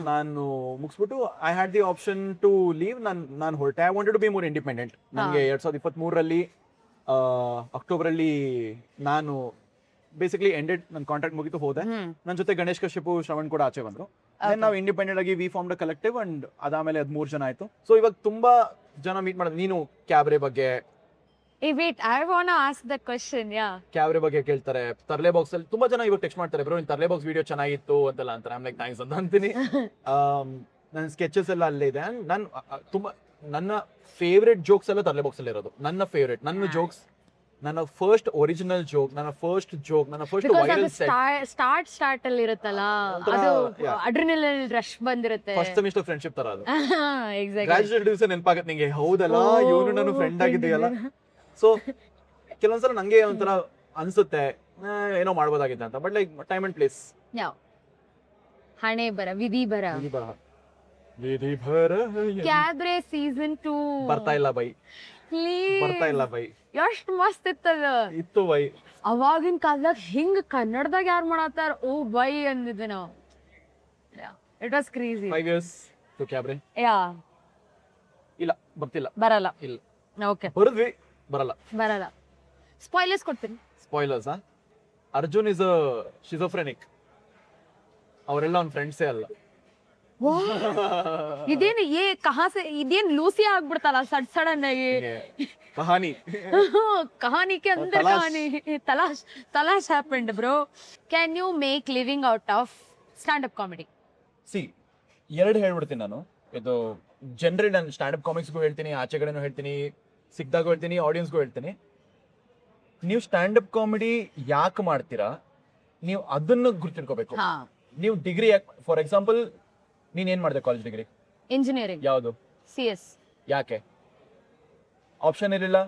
ನಾನು ಮುಗಿಸ್ಬಿಟ್ಟು I had the option to leave. ನಾನು ಹೊರಟೆ. I wanted to be more independent. ನನಗೆ 2023 ಅಕ್ಟೋಬರ್ ಅಲ್ಲಿ ನಾನು ಬೇಸಿಕಲಿ ಎಂಡೆಡ್, ನನ್ನ ಕಾಂಟ್ರಾಕ್ಟ್ ಮುಗಿತು, ಹೋದೆ. ನನ್ನ ಜೊತೆ ಗಣೇಶ್ ಕಶ್ಯಪ್, ಶ್ರವಣ್ ಕೂಡ ಆಚೆ ಬಂದ್ರು. ನಾವು ಇಂಡಿಪೆಂಡೆಂಟ್ ಆಗಿ ವಿ ಫಾರ್ಮ್ಡ್ ಕಲೆಕ್ಟಿವ್ ಅಂಡ್ ಅದಾದ್ಮೇಲೆ 13 ಜನ ಆಯ್ತು. ಸೊ ಇವಾಗ ತುಂಬಾ ಜನ ಮೀಟ್ ಮಾಡೋದು. ನೀನು ಕ್ಯಾಬ್ರೆ ಬಗ್ಗೆ wait, I want to ask that question. Cabaret ಬಗ್ಗೆ ಕೇಳ್ತಾರೆ. ತರ್ಲೆ ಬಾಕ್ಸ್ ಅಲ್ಲಿ ತುಂಬಾ ಜನ ಇವಾಗ ಟೆಕ್ಸ್ಟ್ ಮಾಡ್ತಾರೆ, ಬ್ರೋ ನಿನ್ ತರ್ಲೆ ಬಾಕ್ಸ್ ವಿಡಿಯೋ ಚೆನ್ನಾಗಿತ್ತು ಅಂತೆಲ್ಲ ಅಂತಾರೆ. ಐಮ್ ಲೈಕ್ ಥ್ಯಾಂಕ್ಸ್ ಅಂತ ಅಂತೀನಿ. ನನ್ನ ಸ್ಕೆಚಸ್ ಎಲ್ಲ ಅಲ್ಲೇ ಇದೆ. ನಾನು ತುಂಬಾ ನನ್ನ ಫೇವ್ರೆಟ್ ಜೋಕ್ಸ್ ಎಲ್ಲ ತರ್ಲೆ ಬಾಕ್ಸ್ ಅಲ್ಲಿ ಇರೋದು. ನನ್ನ ಫೇವ್ರೆಟ್, ನನ್ನ ಜೋಕ್ಸ್, ನನ್ನ ಫಸ್ಟ್ ಒರಿಜಿನಲ್ ಜೋಕ್, ನನ್ನ ಫಸ್ಟ್ ಜೋಕ್, ನನ್ನ ಫಸ್ಟ್ ವೈರಲ್ ಸೆಟ್ ಸ್ಟಾರ್ಟ್ ಅಲ್ಲಿ ಇರುತ್ತಲ್ಲ, ಅದು ಅಡ್ರಿನಲಿನ್ ರಶ್ ಬಂದಿರುತ್ತೆ. ಫಸ್ಟ್ ಸೆಮಿಸ್ಟರ್ ಫ್ರೆಂಡ್ಶಿಪ್ ತರ ಅದು. ಎಕ್ಸಾಕ್ಟ್ಲಿ. ಗ್ರಾಜುಯೇಟ್ ದಿವಸ ನೆನಪಾಗತ್ತೆ ನಿಂಗೆ, ಹೌದಲ್ಲ ಇವನು ನನ್ನ ಫ್ರೆಂಡ್ ಆಗಿದೆಯಲ್ಲ. ಸೊ ಕೆಲವೊಂದ್ಸಲ ನಂಗೆ ಒಂಥರ ಅನ್ಸುತ್ತೆ ಏನೋ ಮಾಡ್ಬೋದಾಗಿತ್ತು ಅಂತ. But like time and place. ಹಣೆ ಬರ, ವಿಧಿ ಬರ. ಕ್ಯಾಬ್ರೆ ಸೀಸನ್ 2 ಬರ್ತಾ ಇಲ್ಲ ಬೈ, ಬರ್ತಾ ಇಲ್ಲ ಬೈ. ಎಷ್ಟ್ ಮಸ್ತ್ ಇತ್ತು ಬೈ. ಅವಾಗಿನ ಕಾಲದಾಗ ಹಿಂಗ್ ಕನ್ನಡದಾಗ ಯಾರು ಮಾಡತ್ತಾರ, ಓ ಬೈ ಅಂದಿದ್ದೆ ನಾವು. It was crazy. 5 years to cabaret. ಇಲ್ಲ ಬರ್ತಿಲ್ಲ, ಬರಲ್ಲ. ಇಲ್ಲ. ಓಕೆ, ಬರದ್ವಿ, ಬರಲ್ಲ. ಸ್ಪಾಯ್ಲರ್ಸ್ ಕೊಡ್ತೀನಿ. ಸ್ಪಾಯ್ಲರ್ಸ್. ಅರ್ಜುನ್ ಇಸ್ ಶಿಜೋಫ್ರೆನಿಕ್. ಅವರೆಲ್ಲ ಅವ್ನ ಫ್ರೆಂಡ್ಸೇ ಅಲ್ಲ. ಇದೇನು ಇದೇನ್ ಲೂಸಿ ಆಗ್ಬಿಡ್ತಲ್ಲ ಸಡನ್ ಆಗಿ. ಕಹಾನಿ ಕಹಾನಿ ಕೆ ಅಂದರ್ ಕಹಾನಿ. Talaash happened bro. Can you make living out of stand up comedy? See, ಎರಡು ಹೇಳ್ಬಿಡ್ತೀನಿ ನಾನು. ಇದು ಜನರಲ್, ನಾನು ಸ್ಟ್ಯಾಂಡ್ ಅಪ್ ಕಾಮಿಕ್ಸ್ಗೂ ಹೇಳ್ತೀನಿ, ಆಚೆ ಕಡೆನೂ ಹೇಳ್ತೀನಿ, ಸಿಕ್ದಾಗೂ ಹೇಳ್ತೀನಿ, ಆಡಿಯನ್ಸ್ಗೂ ಹೇಳ್ತೀನಿ. ನೀವು ಸ್ಟ್ಯಾಂಡ್ ಅಪ್ ಕಾಮಿಡಿ ಯಾಕೆ ಮಾಡ್ತೀರಾ, ನೀವು ಅದನ್ನು ಗುರ್ತಿಟ್ಕೋಬೇಕು. ನೀವು ಡಿಗ್ರಿ ಯಾಕೆ, ಫಾರ್ ಎಕ್ಸಾಂಪಲ್ ನೀನ್ ಏನ್ ಮಾಡಿದೆ ಕಾಲೇಜ್ ಡಿಗ್ರಿ? ಇಂಜಿನಿಯರಿಂಗ್. ಯಾವುದು? CS. ಯಾಕೆ? ಆಪ್ಷನ್ ಇರಲಿಲ್ಲ,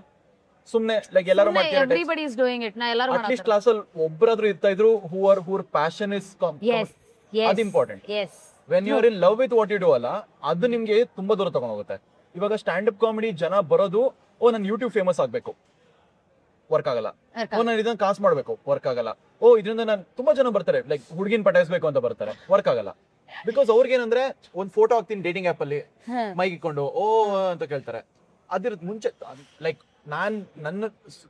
ಸುಮ್ನೆ ಲೈಕ್ ಎಲ್ಲರೂ ಮಾಡ್ತಾರೆ. Everybody is doing it. ನಾ ಎಲ್ಲರೂ ಅಟ್ ಲೀಸ್ಟ್ ಕ್ಲಾಸ್ ಅಲ್ಲಿ ಒಬ್ಬರಾದ್ರೂ ಇರ್ತಾ ಇದ್ರು ಹೂರ್ ಪ್ಯಾಷನ್ ಇಸ್ ಅದು important. When you are in love with what you do ಅಲ್ಲ, ಅದು ನಿಮ್ಗೆ ತುಂಬಾ ದೂರ ತಗೊಂಡ್ ಹೋಗುತ್ತೆ. ಇವಾಗ ಸ್ಟ್ಯಾಂಡ್ ಅಪ್ ಕಾಮಿಡಿ ಜನ ಬರೋದು, ಓ ನಾನು ಯೂಟ್ಯೂಬ್ ಫೇಮಸ್ ಆಗ್ಬೇಕು, ವರ್ಕ್ ಆಗಲ್ಲ. ಓ ನಾನು ಇದನ್ನ ಕಾಸು ಮಾಡ್ಬೇಕು, ವರ್ಕ್ ಆಗಲ್ಲ. ಓ ಇದರಿಂದ ನಾನು ತುಂಬಾ ಜನ ಬರ್ತಾರೆ, ಲೈಕ್ ಹುಡುಗಿನ ಪಟಾಯಿಸ್ಬೇಕು ಅಂತ ಬರ್ತಾರೆ, ವರ್ಕ್ ಆಗಲ್ಲ. ಬಿಕಾಸ್ ಅವ್ರಿಗೇನಂದ್ರೆ ಒಂದ್ ಫೋಟೋ ಹಾಕ್ತೀನಿ ಡೇಟಿಂಗ್ ಆಪ್ ಅಲ್ಲಿ, ಮೈಕ್ ಇಟ್ಕೊಂಡು ಓ ಅಂತ ಕೇಳ್ತಾರೆ. ಅದ್ರ ಮುಂಚೆ ಲೈಕ್ ನನ್ನ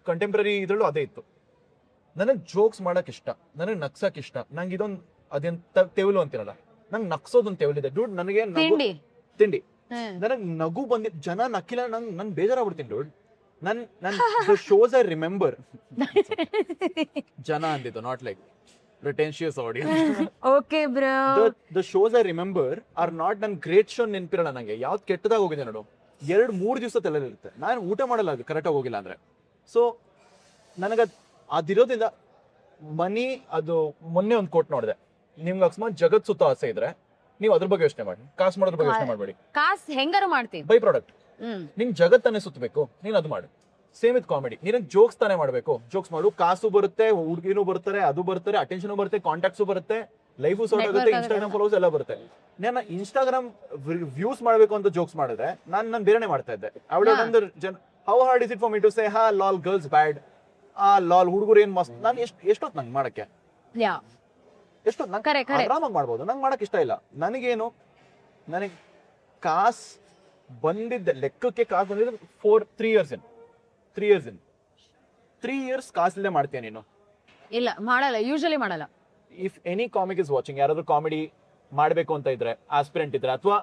ಕಂಟೆಂಪ್ರರಿ ಇದ್ರಲ್ಲೂ ಅದೇ ಇತ್ತು. ನನಗ್ ಜೋಕ್ಸ್ ಮಾಡಕ್ ಇಷ್ಟ, ನನಗ್ ನಗ್ಸಕ್ ಇಷ್ಟ. ನಂಗೆ ಇದೊಂದು ಅದೇನ್ ತೆವಲು ಅಂತಿರಲ್ಲ, ನಂಗೆ ನಗ್ಸೋದೊಂದು ತೆವಲಿದೆ ಡೂಡ್. ನನಗೆ ತಿಂಡಿ ನನಗ್ ನಗು ಬಂದಿದ್ ಜನ ನಕ್ಕಿಲ್ಲ, ನನ್ ಬೇಜಾರಾಗ್ಬಿಡ್ತೀನಿ ಡೂಡ್. ನನ್ ಶೋಸ್ ಐ ರಿಮೆಂಬರ್ ಜನ ಅಂದಿದ್ದು, not like pretentious audience. Okay bro. The shows I remember are not ನನ್ ಗ್ರೇಟ್ ಶೋ ನೆನಪಿರಲ್ಲ ನಂಗೆ. ಯಾವ್ದು ಕೆಟ್ಟದಾಗ ಹೋಗಿದೆ ನೋಡು, 2-3 ದಿವಸ ತಲೆಲಿರುತ್ತೆ. ನಾನು ಊಟ ಮಾಡಲ್ಲ ಅದು ಕರೆಕ್ಟಾಗಿ ಹೋಗಿಲ್ಲ ಅಂದ್ರೆ. ಸೊ ನನಗೆ ಅದಿರೋದ್ರಿಂದ ಮನಿ, ಅದು ಮೊನ್ನೆ ಒಂದು ಕೋಟ್ ನೋಡಿದೆ, ನಿಮ್ಗೆ ಅಕಸ್ಮಾತ್ ಜಗತ್ ಸುತ್ತ ಆಸೆ ಇದ್ರೆ ನೀವು ಅದ್ರ ಬಗ್ಗೆ ಯೋಚನೆ ಮಾಡಿ, ಕಾಸು ಮಾಡೋದ್ರ ಬಗ್ಗೆ ಯೋಚನೆ ಮಾಡಬೇಡಿ. ಕಾಸು ಹೆಂಗಾರು ಮಾಡ್ತೀವಿ, ಬೈ ಪ್ರಾಡಕ್ಟ್. ನಿಂಗೆ ಜಗತ್ತನ್ನೇ ಸುತ್ತಬೇಕು, ನೀನು ಅದು ಮಾಡು. ಸೇಮ್ ವಿತ್ ಕಾಮಿಡಿ, ನೀನು ಜೋಕ್ಸ್ ತಾನೇ ಮಾಡಬೇಕು, ಜೋಕ್ಸ್ ಮಾಡು. ಕಾಸು ಬರುತ್ತೆ, ಹುಡುಗಿನೂ ಬರ್ತಾರೆ, ಅದು ಬರ್ತಾರೆ, ಅಟೆನ್ಷನ್ ಬರುತ್ತೆ, ಕಾಂಟ್ಯಾಕ್ಟ್ಸು ಬರುತ್ತೆ, ಲೈಫು ಸಾರ್ಟ್ ಆಗುತ್ತೆ, ಇನ್ಸ್ಟಾಗ್ರಾಮ್ ಫಾಲೋವರ್ಸ್ ಎಲ್ಲ ಬರುತ್ತೆ. ನಾನು ಇನ್ಸ್ಟಾಗ್ರಾಮ್ ವ್ಯೂಸ್ ಮಾಡಬೇಕು ಅಂತ ಜೋಕ್ಸ್ ಮಾಡಿದ್ರೆ ನಾನು ಬೇರೆನೆ ಮಾಡ್ತಾ ಇದ್ದೆ. How hard is it for me to say ha lol girls ಬ್ಯಾಡ್, ಆ ಲಾಲ್ ಹುಡುಗರು ಏನ್ ಮಸ್ತ್. ನಾನು ಎಷ್ಟೊತ್ತು ನಂಗೆ ಮಾಡಕ್ಕೆ, ಎಷ್ಟೊತ್ತು ನಂಗೆ ಆರಾಮಾಗಿ ಮಾಡ್ಬೋದು. ನಂಗೆ ಮಾಡಕ್ ಇಷ್ಟ ಇಲ್ಲ. ನನಗೇನು, ನನಗೆ ಕಾಸು ಬಂದಿದ್ದ ಲೆಕ್ಕಕ್ಕೆ ಕಾಸು ಬಂದಿದ್ದು 3 years ಕಾಸಿಲ್ಲದೆ ಮಾಡ್ತೀಯ ನೀನು? ಇಲ್ಲ, ಮಾಡಲ್ಲ, ಯೂಶಲಿ ಮಾಡಲ್ಲ. If any comic is watching, ಯಾರಾದ್ರೂ ಕಾಮಿಡಿ ಮಾಡಬೇಕು ಅಂತ ಇದ್ರೆ, ಆಸ್ಪಿರೆಂಟ್ ಇದ್ರೆ, ಅಥವಾ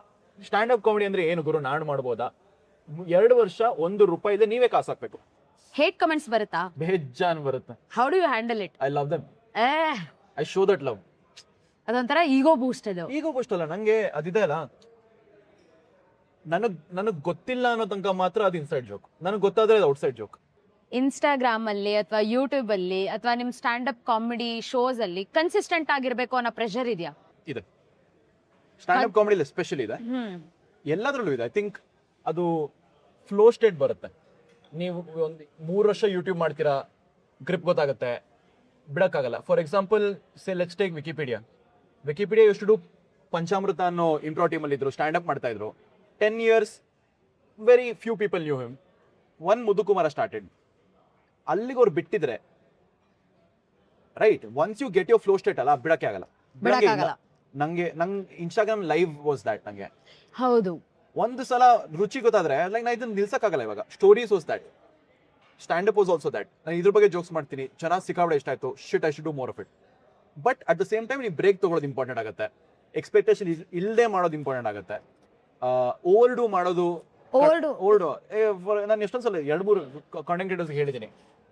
ಸ್ಟ್ಯಾಂಡ್ ಅಪ್ ಕಾಮಿಡಿ ಅಂದ್ರೆ ಏನು ಗುರು ನಾನು ಮಾಡ್ಬೋದಾ, 2 ವರ್ಷ ₹1 ನೀವೇ ಕಾಸು ಹಾಕ್ಬೇಕು. ಹೇಟ್ ಕಮೆಂಟ್ಸ್ ಬರುತ್ತಾ? ಬೇಜಾನ್ ಬರುತ್ತೆ. How do you handle it? I love them. I show that love. ಅದೊಂಥರ ಈಗೋ ಬೂಸ್ಟ್. ಅದು ಈಗೋ ಬೂಸ್ಟ್ ಅಲ್ಲ, ನಂಗೆ ಅದಿದೆ ಅಲ್ಲ, ನನಗ್ ಗೊತ್ತಿಲ್ಲ ಅನ್ನೋ ತನಕ ಮಾತ್ರ ಅದು ಇನ್ಸೈಡ್ ಜೋಕ್, ನನಗೆ ಗೊತ್ತಾದ್ರೆ ಅದು ಔಟ್ಸೈಡ್ ಜೋಕ್. ಇನ್ಸ್ಟಾಗ್ರಾಮ್ ಅಲ್ಲಿ ಅಥವಾ ಯೂಟ್ಯೂಬ್ ಅಲ್ಲಿ ಅಥವಾ ನಿಮ್ ಸ್ಟ್ಯಾಂಡ್ ಅಪ್ ಕಾಮಿಡಿ ಶೋಸ್ ಅಲ್ಲಿ ಕನ್ಸಿಸ್ಟೆಂಟ್ ಆಗಿರ್ಬೇಕು ಅನ್ನೋ ಪ್ರೆಷರ್ ಇದೆಯಾ? ಇದೆ. ಸ್ಟ್ಯಾಂಡ್ ಅಪ್ ಕಾಮಿಡಿ ಎಸ್ಪೆಷಲಿ ಇದೆ, ಎಲ್ಲದರಲ್ಲೂ ಇದೆ. ಐ ಥಿಂಕ್ ಅದು ಫ್ಲೋ ಸ್ಟೇಟ್ ಬರುತ್ತೆ. ನೀವು ಒಂದು 3 ವರ್ಷ ಯೂಟ್ಯೂಬ್ ಮಾಡ್ತೀರಾ, ಗ್ರಿಪ್ ಗೊತ್ತಾಗುತ್ತೆ, ಬಿಡಕ್ಕಾಗಲ್ಲ. For example say let's take Wikipedia ಎಷ್ಟು ಡೂ ಪಂಚಾಮೃತ ಅನ್ನೋ ಇಂಪ್ರೋ ಟೀಮ್ ಅಲ್ಲಿ ಇದ್ರು, ಸ್ಟ್ಯಾಂಡ್ ಅಪ್ ಮಾಡ್ತಾ ಇದ್ರು. 10 years, very few people knew him. One Mudhukumara started. ಅಲ್ಲಿಗೆ ಅವ್ರು ಬಿಟ್ಟಿದ್ರೆ, right, once you get your flow state ಅಲ್ಲ, ಬಿಡಕ್ಕೆ ಆಗಲ್ಲ. ನಂಗೆ ಇನ್ಸ್ಟಾಗ್ರಾಮ್ ಲೈವ್ ವಾಸ್ ದ್ಯಾಟ್. ನಂಗೆ ಹೌದು ಒಂದು ಸಲ ರುಚಿ ಗೊತ್ತಾದ್ರೆ ಲೈಕ್ ನಾ ಇದನ್ನ ನಿಲ್ಸಕ್ಕಾಗಲ್ಲ ಇವಾಗ. Stories was that, stand up was also that. ನಾನು ಇದ್ರ ಬಗ್ಗೆ ಜೋಕ್ಸ್ ಮಾಡ್ತೀನಿ, ಚೆನ್ನಾಗಿ ಸಿಕ್ಕಾಬಡೆ ಇಷ್ಟ ಆಯ್ತು, shit I should do more of it. But at the same time ನೀವು ಬ್ರೇಕ್ ತಗೊಳ್ಳೋದು ಇಂಪಾರ್ಟೆಂಟ್ ಆಗುತ್ತೆ, ಎಕ್ಸ್ಪೆಕ್ಟೇಷನ್ ಇಲ್ಲದೆ ಮಾಡೋದು ಇಂಪಾರ್ಟೆಂಟ್ ಆಗುತ್ತೆ, ಓವರ್ ಡೂ ಮಾಡೋದು. ನಾನು ಎಷ್ಟೊಂದ್ಸಲ 2-3 ಕಾಂಟೆಂಟ್ ಕ್ರಿಯೇಟರ್ಸ್ ಹೇಳಿದ್ದೀನಿ,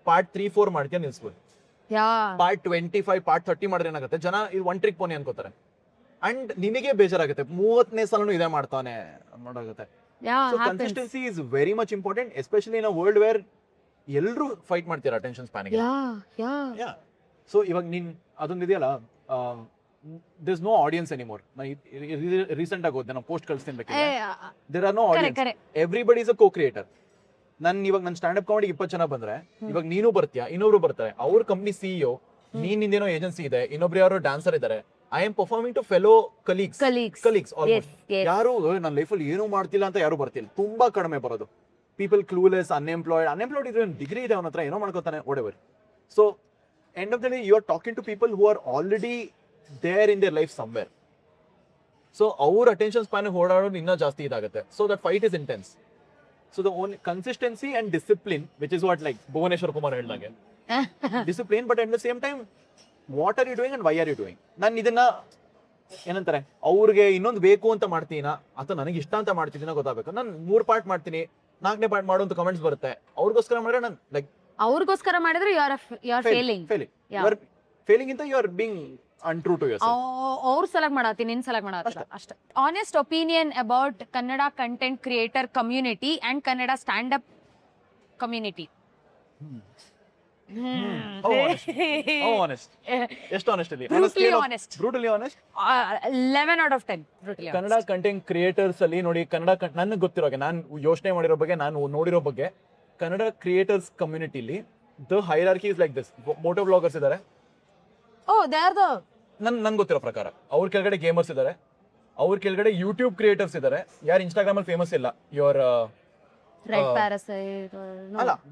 ಪಾರ್ಟ್ 3-4 ಮಾಡ್ತೀಯ ನಿಲ್ಸ್ಬೋದು, ಪಾರ್ಟ್ 25 ಪಾರ್ಟ್ 30 ಮಾಡಿದ್ರೆ ಏನಾಗುತ್ತೆ, ಜನ ಇದು ಒನ್ ಟ್ರಿಕ್ ಪೋನಿ ಅನ್ಕೋತಾರೆ ಅಂಡ್ ನಿಮಗೆ ಬೇಜಾರಾಗುತ್ತೆ, 30ನೇ ಸಲನು ಇದೇ ಮಾಡ್ತಾನೆ ಮಾಡೋಗುತ್ತೆ. Consistency is very much important, especially in a world where ಎಲ್ಲರೂ ಫೈಟ್ ಮಾಡ್ತೀರಾ ಅಟೆನ್ಷನ್ ಸ್ಪ್ಯಾನ್ಗೆ. ಸೊ ಇವಾಗ ನೀನ್ ಅದೊಂದು ಇದೆಯಲ್ಲ, there is no audience anymore. Recent ಆಗಿ ಹೋದೆ, ನಾನು ಪೋಸ್ಟ್ ಕಳಿಸ್ತೀನಿ ಬೇಕಾದ್ರೆ, there are no audience, everybody is a co creator. ಇವಾಗ ನನ್ನ ಸ್ಟ್ಯಾಂಡ್ ಅಪ್ ಕಾಮಿಡಿಗೆ 20 ಜನ ಬಂದ್ರೆ, ಇವಾಗ ನೀನು ಬರ್ತೀಯಾ, ಇನ್ನೊಬ್ರು ಬರ್ತಾರೆ, ಅವ್ರ ಕಂಪ್ನಿ ಸಿಇಒ, ನೀನ್ ನಿಂದೇನೋ ಏಜೆನ್ಸಿ ಇದೆ, ಇನ್ನೊಬ್ರು ಯಾರೋ ಡಾನ್ಸರ್ ಇದ್ದಾರೆ, I am performing to fellow colleagues almost. ಯಾರು ನನ್ನ ಲೈಫಲ್ಲಿ ಏನೂ ಮಾಡ್ತಿಲ್ಲ ಅಂತ ಯಾರು ಬರ್ತಿಲ್ಲ, ತುಂಬಾ ಕಡಿಮೆ ಬರೋದು. ಪೀಪಲ್ ಕ್ಲೂಲೆಸ್, ಅನ್ಎಂಪ್ಲಾಯ್ಡ್ ಇದ್ರೆ ಡಿಗ್ರಿ ಇದೆ ಅವನ ಹತ್ರ, ಏನೋ ಮಾಡ್ಕೋತಾನೆ, whatever. So end of the day you are talking to people who are already there in their life somewhere. So ಅವ್ರ ಅಟೆನ್ಷನ್ ಸ್ಪ್ಯಾನ್ ಓಡಾಡೋದು ಇನ್ನೂ ಜಾಸ್ತಿ ಇದಾಗುತ್ತೆ. So that fight is intense. So the only consistency and discipline, which is what like Bhuvneshwar Kumar ಹೇಳ್ದಂಗೆ, discipline, but at the same time what are you doing and Y are you doing. ನಾನು ಇದನ್ನ ಏನಂತಾರೆ, ಅವ್ರಿಗೆ ಇನ್ನೊಂದು ಬೇಕು ಅಂತ ಮಾಡ್ತೀನ ಅಥವಾ ನನಗೆ ಇಷ್ಟ ಅಂತ ಮಾಡ್ತಿದ್ದೀನ ಗೊತ್ತಾಗಬೇಕು. ನಾನು 3 ಪಾರ್ಟ್ ಮಾಡ್ತೀನಿ, 4ನೇ ಪಾರ್ಟ್ ಮಾಡುವಂತ ಕಮೆಂಟ್ಸ್ ಬರುತ್ತೆ, ಅವ್ರಿಗೋಸ್ಕರ ಮಾಡಿದ್ರೆ ನಾನು ಲೈಕ್ ಅವ್ರಿಗೋಸ್ಕರ ಮಾಡಿದ್ರೆ ಯು ಆರ್ ಫೇಲಿಂಗ್ ಇಂತ you are being untrue to yourself. ಅವ್ರು ಸೆಲೆಕ್ಟ್ ಮಾಡತ್ತೀನಿ, ನಿನ್ ಸೆಲೆಕ್ಟ್ ಮಾಡತ್ತಿಲ್ಲ ಅಷ್ಟೇ. Honest opinion about Kannada content creator community and Kannada stand up community. ಎಷ್ಟು ಆನೆಸ್ಟ್ ಇಲ್ಲಿ? Brutally honest 11 out of 10. Kannada content creators ಅಲ್ಲಿ ನೋಡಿ, ನನಗೆ ಗೊತ್ತಿರೋ ಹಾಗೆ, ನಾನು ಯೋಚನೆ ಮಾಡಿರೋ ಬಗ್ಗೆ, ನಾನು ನೋಡಿರೋ ಬಗ್ಗೆ, ಕನ್ನಡ ಕ್ರಿಯೇಟರ್ಸ್ ಕಮ್ಯುನಿಟಿಲಿ the hierarchy is like this. Moto bloggers ಇದ್ದಾರೆ, ನನ್ಗೆ ಗೊತ್ತಿರೋ ಪ್ರಕಾರ. ಅವ್ರ ಕೆಳಗಡೆ ಗೇಮರ್ಸ್ ಇದ್ದಾರೆ, ಅವ್ರ ಕೆಳಗಡೆ ಯೂಟ್ಯೂಬ್ ಕ್ರಿಯೇಟರ್ಸ್ ಇದ್ದಾರೆ, ಯಾರು ಇನ್ಸ್ಟಾಗ್ರಾಮ್ ಅಲ್ಲಿ ಫೇಮಸ್ ಇಲ್ಲ, ಯುವರ್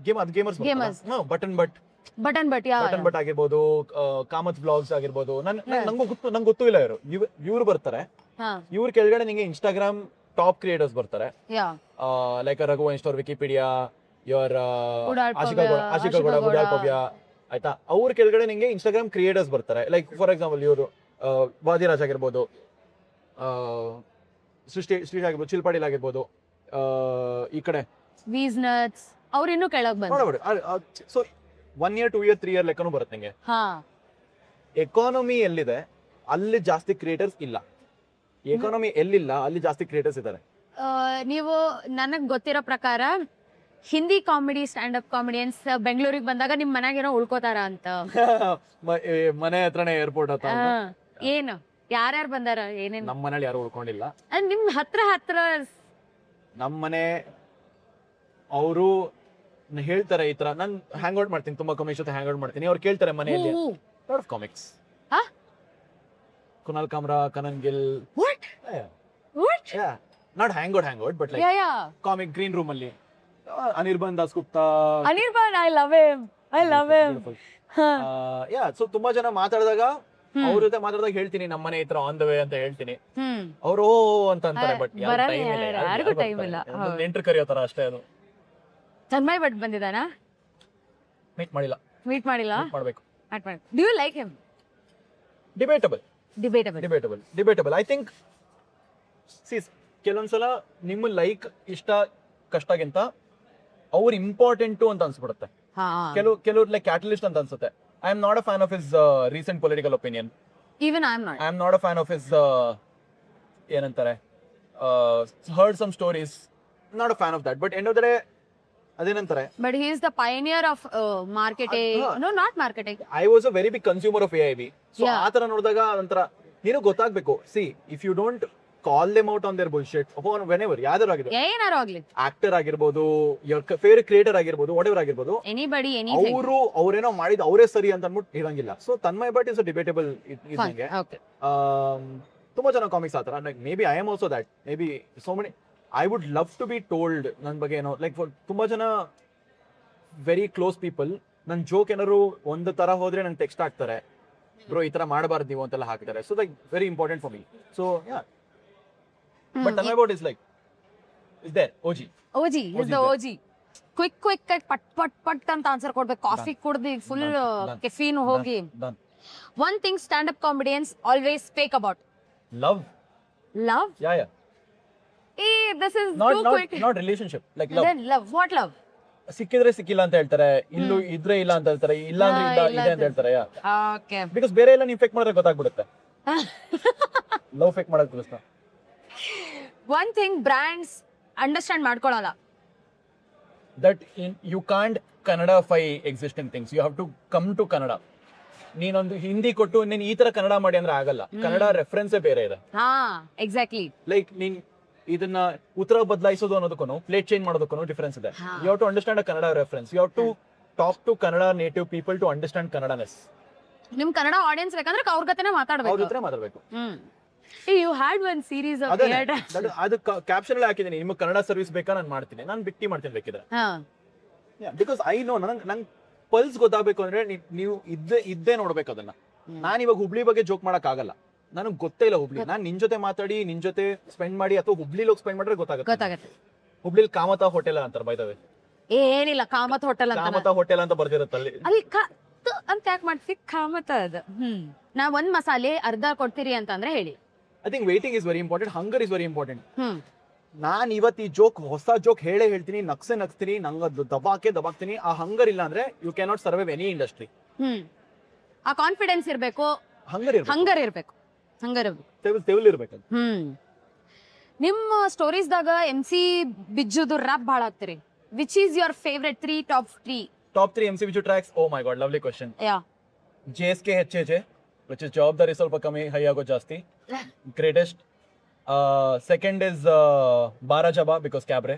ಗೇಮರ್ಸ್ ಬಟನ್ ಬಟ್ ಆಗಿರ್ಬೋದು, ಕಾಮತ್ ಬ್ಲಾಗ್ಸ್ ಆಗಿರ್ಬೋದು, ನಂಗೆ ಗೊತ್ತೂ ಇಲ್ಲ ಇವ್ರು ಬರ್ತಾರೆ. ಇವ್ರ ಕೆಳಗಡೆ ನಿಂಗೆ ಇನ್ಸ್ಟಾಗ್ರಾಮ್ ಟಾಪ್ ಕ್ರಿಯೇಟರ್ಸ್ ಬರ್ತಾರೆ, like Raghuvansh store, Wikipedia, your Ashika Gowda, ಗುಡಾಲ್ ಪವ್ಯ, ಆಯ್ತಾ. ಅವ್ರ ಕೆಳಗಡೆ ನಿಂಗೆ ಇನ್ಸ್ಟಾಗ್ರಾಮ್ ಕ್ರಿಯೇಟರ್ಸ್ ಬರ್ತಾರೆ, ಲೈಕ್ ಫಾರ್ ಎಕ್ಸಾಂಪಲ್ ಇವರು ವಾದಿರಾಜ್ ಆಗಿರ್ಬೋದು, ಸೃಷ್ಟಿ ಆಗಿರ್ಬೋದು, ಚಿಲ್ಪಾಡಿಲ್ ಆಗಿರ್ಬೋದು, ಈ ಕಡೆ ಅವ್ರು ಇನ್ನೂ ಕೆಳಗ್ ಬಂದ್ರು. ಸೊ 1 year 2 year 3 year ಲೆಕ್ಕನೂ ಬರುತ್ತೆ ನಿಂಗೆ. ಎಕಾನಮಿ ಎಲ್ಲಿದೆ ಅಲ್ಲಿ ಜಾಸ್ತಿ ಕ್ರಿಯೇಟರ್ಸ್ ಇಲ್ಲ, ಎಕಾನಮಿ ಎಲ್ಲಿಲ್ಲ ಅಲ್ಲಿ ಜಾಸ್ತಿ ಕ್ರಿಯೇಟರ್ಸ್ ಇದ್ದಾರೆ. ನೀವು ನನಗ್ ಗೊತ್ತಿರೋ ಪ್ರಕಾರ Hindi comedy stand up comedians ಬೆಂಗಳೂರಿಗೆ ಬಂದಾಗ ನಿಮ್ ಮನೆಗೇನೋ ಉಳ್ಕೋತಾರ ಅಂತ. ಮನೆ ಹತ್ರನೇ ಏರ್ಪೋರ್ಟ್ ಹತ್ರ. ಏನು ಯಾರ್ಯಾರು ಬಂದಾರ? ಏನೇನು? ನಮ್ಮ ಮನೇಲಿ ಯಾರು ಉಳ್ಕೊಂಡಿಲ್ಲ. ನಿಮ್ ಹತ್ರ ನಮ್ಮ ಮನೆ ಅವರು ಹೇಳ್ತಾರೆ ಈ ತರ, ನಾನು ಹ್ಯಾಂಗ್ ಔಟ್ ಮಾಡ್ತೀನಿ, ತುಂಬಾ ಕಾಮಿಕ್ಸ್ ಜೊತೆ ಹ್ಯಾಂಗ್ ಔಟ್ ಮಾಡ್ತೀನಿ. ಅವ್ರು ಕೇಳ್ತಾರೆ ಮನೆಯಲ್ಲಿ lot of comics, Kunal Kamra, Kanan Gill, not hang out but like comic green room ಅಲ್ಲಿ Anirban Das Gupta, I love him. Yeah, so ತುಂಬಾ ಜನ ಮಾತಾಡಿದಾಗ ಅವ್ರ ಜೊತೆ ಮಾತಾಡಿದಾಗ ಹೇಳ್ತೀನಿ ನಮ್ಮ ಮನೆ ಹತ್ರ ಆನ್ ದ ವೇ ಅಂತ ಹೇಳ್ತೀನಿ. ಅವರು ಅಂತ ಅಂತಾರೆ, ಬಟ್ ಯಾರಿಗೂ ಟೈಮ್ ಇಲ್ಲ. ನೆಂಟ್ರು ಕರೆಯೋತರ ಅಷ್ಟೇ. ಅದು ತನ್ಮಯ್ ಭಟ್ ಬಂದಿದ್ದಾನಾ? ಮೀಟ್ ಮಾಡಿಲ್ಲ. ಮಾಡ್ಬೇಕು. Do you like him? Debatable. I think ಕೆಲವೊಂದ್ಸಲ ನಿಮ್ಮ ಲೈಕ್ ಇಷ್ಟ ಕಷ್ಟಗಿಂತ ಅವ್ರು ಇಂಪಾರ್ಟೆಂಟು ಅಂತ ಅನ್ಸ್ಬಿಡುತ್ತೆ. ಕೆಲವ್ರು ಲೈಕ್ ಕ್ಯಾಟಲಿಸ್ಟ್ ಅಂತ ಅನ್ಸುತ್ತೆ. I am not a fan of his recent political opinion. Even I am not a fan of his ಏನಂತಾರೆ, heard some stories, not a fan of that, but end of the day ಅದೇನಂತಾರೆ, but he is the pioneer of marketing. No, not marketing. I was a very big consumer of AIB, so ಆ ತರ ನೋಡಿದಾಗ ಒಂಥರ ನೀನು ಗೊತ್ತಾಗ್ಬೇಕು. See, if you don't call them out on their bullshit, upon whenever ಯಾರು ಆಗಲಿ, actor ಆಗಿರ್ಬೋದು, your favorite creator ಆಗಿರ್ಬೋದು, whatever ಆಗಿರ್ಬೋದು, anybody, anything, ಅವ್ರೇನೋ ಮಾಡಿದ ಅವರೇ ಸರಿ ಅಂತ ಅಂದ್ಬಿಟ್ಟು ಇರಂಗಿಲ್ಲ. So Tanmay Bhat is a debatable ಇದ್ದಂಗೆ. ತುಂಬಾ ಜನ ಕಾಮಿಕ್ಸ್ ಆತರ, maybe I am also that, maybe so many. I would love to be told ನನ್ನ ಬಗ್ಗೆ ಏನೋ, ಲೈಕ್ ತುಂಬಾ ಜನ ವೆರಿ ಕ್ಲೋಸ್ ಪೀಪಲ್ ನನ್ನ ಜೋಕ್ ಏನಾದ್ರು ಒಂದು ತರ ಹೋದ್ರೆ ನಂಗೆ ಟೆಕ್ಸ್ಟ್ ಆಗ್ತಾರೆ, ಬ್ರೋ ಈ ತರ ಮಾಡಬಾರ್ದು ನೀವು ಅಂತೆಲ್ಲ ಹಾಕ್ತಾರೆ. So like very important for me. So yeah, but tell about is like is there OG is the OG. Quick ಆಗಿ ಪಟ್ ಅಂತ ಆನ್ಸರ್ ಕೊಡ್ಬೇಕು. ಕಾಫಿ ಕುಡ್ದು ಫುಲ್ ಕೆಫೀನ್ ಹೋಗಿ. Done. One thing stand up comedians always speak about love. Yeah this is too quick. Not relationship, like love. Then love, what love? ಸಿಕ್ಕಿದ್ರೆ ಸಿಕ್ಕಿಲ್ಲ ಅಂತ ಹೇಳ್ತಾರೆ, ಇಲ್ಲೂ ಇದ್ರೆ ಇಲ್ಲ ಅಂತ ಹೇಳ್ತಾರೆ, ಇಲ್ಲ ಅಂದ್ರೆ ಇಲ್ಲ ಇದೆ ಅಂತ ಹೇಳ್ತಾರೆ. ಯಾ, ಓಕೆ. ಬಿಕಾಸ್ ಬೇರೆ ಎಲ್ಲ ನೀವು ಫೇಕ್ ಮಾಡಿದ್ರೆ ಗೊತ್ತಾಗ್ಬಿಡುತ್ತೆ. ಲವ್ ಫೇಕ್ ಮಾಡೋದು ಗೊತ್ತಾ? ಒನ್ ಥಿಂಗ್ ಬ್ರ್ಯಾಂಡ್ಸ್ ಅಂಡರ್ಸ್ಟ್ಯಾಂಡ್ ಮಾಡ್ಕೊಳ್ಳಲ್ಲ. ದಟ್ ಯು ಕಾಂಟ್ ಕನ್ನಡಫೈ existing things, you have to come to Kannada. ನೀನೊಂದು ಹಿಂದಿ ಕೊಟ್ಟು ನೀನ್ ಈ ತರ ಕನ್ನಡ ಮಾಡಿ ಅಂದ್ರೆ ಆಗಲ್ಲ. ಕನ್ನಡ ರೆಫರೆನ್ಸೇ ಬೇರೆ ಇದೆ. ಹಾ, ಎಕ್ಸಾಕ್ಟ್ಲಿ. ಲೈಕ್ ನೀನ್ ಇದನ್ನ ಉತ್ತರ ಬದಲಾಯಿಸೋದು ಅನ್ನೋದಕ್ಕೂ ಪ್ಲೇಟ್ ಚೇಂಜ್ ಮಾಡೋದಕ್ಕೂ ಡಿಫರೆನ್ಸ್ ಇದೆ. You have to understand a Kannada reference. You have to talk to Kannada native people to understand ಕನ್ನಡನೆಸ್. ನಿಮ್ ಕನ್ನಡ ಆಡಿಯನ್ಸ್ ಬೇಕಂದ್ರೆ ಅವ್ರ ಜೊತೆನೇ ಅವ್ರ ಮಾತಾಡ್ಬೇಕು. ಜೊತೆ ಮಾತಾಡ್ಬೇಕು. You had one series of ಅದು ಕ್ಯಾಪ್ಷನ್ ಅಲ್ಲಿ ಹಾಕಿದೀನಿ, ನಿಮ್ಗೆ ಕನ್ನಡ ಸರ್ವಿಸ್ ಬೇಕಾ ನಾನು ಮಾಡ್ತೀನಿ, ನಾನು ಬಿಟ್ಟಿ ಮಾಡ್ತೀನಿ ಬೇಕಿದ್ರೆ. ಬಿಕಾಸ್ ಐ ನೋ ನಂಗೆ ಪಲ್ಸ್ ಗೊತ್ತಾಗಬೇಕು ಅಂದ್ರೆ ನೀವು ಇದ್ದೇ ನೋಡ್ಬೇಕು ಅದನ್ನ. ನಾನು ಇವಾಗ ಹುಬ್ಳಿ ಬಗ್ಗೆ ಜೋಕ್ ಮಾಡಕ್ ಆಗಲ್ಲ, ನನಗೆ ಗೊತ್ತೇ ಇಲ್ಲ ಹುಬ್ಳಿ. ನಾನು ನಿನ್ ಜೊತೆ ಮಾತಾಡಿ ನಿನ್ ಜೊತೆ ಸ್ಪೆಂಡ್ ಮಾಡಿ ಅಥವಾ ಹುಬ್ಳಿ ಹೋಗಿ ಸ್ಪೆಂಡ್ ಮಾಡಿದ್ರೆ ಗೊತ್ತಾಗುತ್ತೆ. ಹುಬ್ಳಿಲಿ ಕಾಮತ ಹೋಟೆಲ್ ಅಂತಾರೆ, ಬೈ ದ ವೇ. ಏನಿಲ್ಲ, ಕಾಮತ್ ಹೋಟೆಲ್ ಅಂತ. ಕಾಮತ ಹೋಟೆಲ್ ಅಂತ ಬರ್ದಿರುತ್ತೆ ಅಲ್ಲಿ. ಅಲ್ಲಿ ಅಂತ ಯಾಕೆ ಮಾಡ್ತೀವಿ? ಕಾಮತ ಅದು. ನಾ ಒಂದ್ ಮಸಾಲೆ ಅರ್ಧ ಕೊಡ್ತೀರಿ ಅಂತಂದ್ರೆ ಹೇಳಿ. I think waiting is very important, hunger is very important. ನಾನ್ ಇವತ್ತು ಈ ಜೋಕ್ ಹೊಸ ಜೋಕ್ ಹೇಳ್ತೀನಿ, ನಗ್ಸ್ತೀನಿ, ನಂಗೆ ದಬಾಕ್ತೀನಿ. ಆ ಹಂಗರ್ ಇಲ್ಲ ಅಂದ್ರೆ you can not survive any industry. ಆ ಕಾನ್ಫಿಡೆನ್ಸ್ ಇರ್ಬೇಕು, ಹಂಗರ್ ಇರ್ಬೇಕು. ತೆವಲ್ ಇರ್ಬೇಕು. ನಿಮ್ಮ ಸ್ಟೋರೀಸ್ದಾಗ MC ಬಿಜ್ಜುದು ರ್ಯಾಪ್ ಭಾಳ ಆಗ್ತೀರಿ. Which is your favourite top 3 MC Bijju tracks? Oh my god, lovely question. JSK HJ, which is ಜವಾಬ್ದಾರಿ ಸ್ವಲ್ಪ ಕಮ್ಮಿ, ಹೈ ಆಗೋ ಜಾಸ್ತಿ, greatest. Second is Bara Jaba because Cabaret.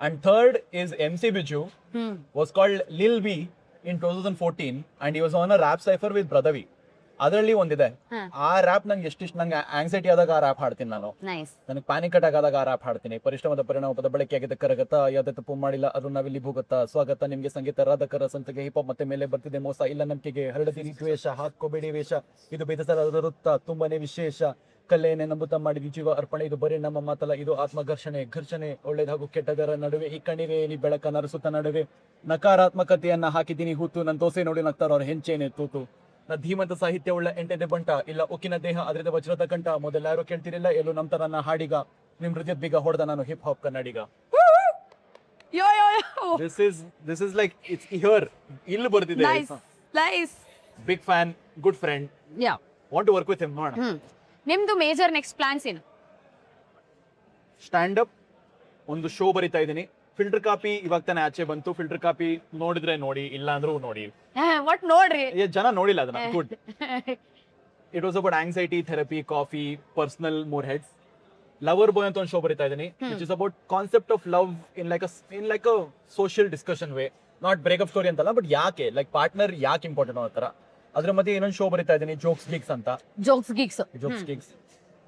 And third is MC Biju, was called Lil B in 2014 and he was on a rap cypher with Brother V. ಅದರಲ್ಲಿ ಒಂದಿದೆ, ಆ rap ನಂಗೆ ಎಷ್ಟಿಷ್ಟು, ನಂಗೆ ಆಂಗ್ಸೈಟಿ ಆದಾಗ ಆ ರ್ಯಾಪ್ ಹಾಡ್ತೀನಿ ನಾನು. ನನಗೆ ಪ್ಯಾನಿಕ್ ಅಟ್ಯಾಕ್ ಆದಾಗ ಆ ರ್ಯಾಪ್ ಹಾಡ್ತೀನಿ. ಪರಿಶ್ರಮದ ಪರಿಣಾಮ ಪದ ಬಳಕೆಯಾಗಿದೆ ಕರಗತ್ತ, ಯಾವುದೇ ತಪ್ಪು ಮಾಡಿಲ್ಲ ಅದು ನಾವಿಲ್ಲಿ ಭೂಗತ್ತ, ಸ್ವಾಗತ ನಿಮ್ಗೆ ಸಂಗೀತ ರಾಧಕರ ಸಂತೆಗೆ, ಹಿಪ್ ಹಾಪ್ ಮತ್ತೆ ಮೇಲೆ ಬರ್ತಿದೆ ಮೋಸ, ಇಲ್ಲ ನಂಬಿಕೆಗೆ ಹರಡದಿರಿ ದ್ವೇಷ, ಹಾಕೋಬೇಡಿ ವೇಷ, ಇದು ಬೇತಸರದ ವೃತ್ತ ತುಂಬಾನೇ ವಿಶೇಷ, ಕಲ್ಲೇನೆ ನಂಬುತ್ತಾ ಮಾಡಿದ ಜೀವ ಅರ್ಪಣೆ, ಇದು ಬರೀ ನಮ್ಮ ಮಾತಲ್ಲ, ಇದು ಘರ್ಷಣೆ ಒಳ್ಳೇದು ಹಾಗೂ ಕೆಟ್ಟದರ ನಡುವೆ ಈ ಕಣ್ಣಿಗೆ ನೀ ಬೆಳಕ ನರಸುತ್ತ ನಡುವೆ ನಕಾರಾತ್ಮಕತೆಯನ್ನ ಹಾಕಿದ್ದೀನಿ ಹೂತು, ನನ್ನ ದೋಸೆ ನೋಡಿ ನಗ್ತಾರ ಅವ್ರ ಹೆಂಚೇನೆ ತೂತು, ನ ಧೀಮಂತ ಸಾಹಿತ್ಯ ಉಳ್ಳ ಎಂಟೆದೆ ಬಂಟ, ಇಲ್ಲ ಉಕ್ಕಿನ ದೇಹ ಅದ್ರದ ವಜ್ರದ ಕಂಠ, ಮೊದಲಾರು ಕೇಳ್ತಿರಿಲ್ಲ ಎಲ್ಲೂ ನಮ್ ತರ ನಾ ಹಾಡಿಗ, ನಿಮ್ ಹೃದಯದ ಬೀಗ ಹೊಡೆದ ನಾನು hip hop Kannadiga. This is like it's here, ಇಲ್ಲಿ ಬರ್ತಿದೆ. Nice. Big fan, good friend, want to work with him. ನೋಡೋಣ. ನಿಮ್ದು ಮೇಜರ್ ನೆಕ್ಸ್ಟ್ ಪ್ಲಾನ್ಸ್ ಏನು? ಸ್ಟ್ಯಾಂಡ್ ಅಪ್ ಒಂದು ಶೋ ಬರಿತಾ ಇದ್ದೀನಿ. ಫಿಲ್ಟರ್ ಕಾಪಿ ಇವಾಗ ತಾನೇ ಆಚೆ ಬಂತು. ಫಿಲ್ಟರ್ ಕಾಪಿ ನೋಡಿದ್ರೆ ನೋಡಿ, ಇಲ್ಲ ಅಂದ್ರೂ ನೋಡಿ. ಒಟ್ ನೋಡ್ರಿ, ಜನ ನೋಡಿಲ್ಲ ಅದನ್ನ. Good. It was about anxiety therapy, coffee, personal more heads. Lover boy ಅಂತ ಒಂದು ಶೋ ಬರಿತಾ ಇದ್ದೀನಿ, which is about concept of love in like a social discussion way. Not breakup story ಅಂತಲ್ಲ, ಬಟ್ ಯಾಕೆ ಲೈಕ್ ಪಾರ್ಟ್ನರ್ ಯಾಕೆ important ಅನ್ನೋ ತರ. ಅದ್ರ ಮತ್ತೆ ಇನ್ನೊಂದು ಶೋ ಬರಿತಾ ಇದ್ದೀನಿ, ಜೋಕ್ಸ್ ಗೀಕ್ಸ್ ಅಂತ. ಜೋಕ್ಸ್ ಗೀಕ್ಸ್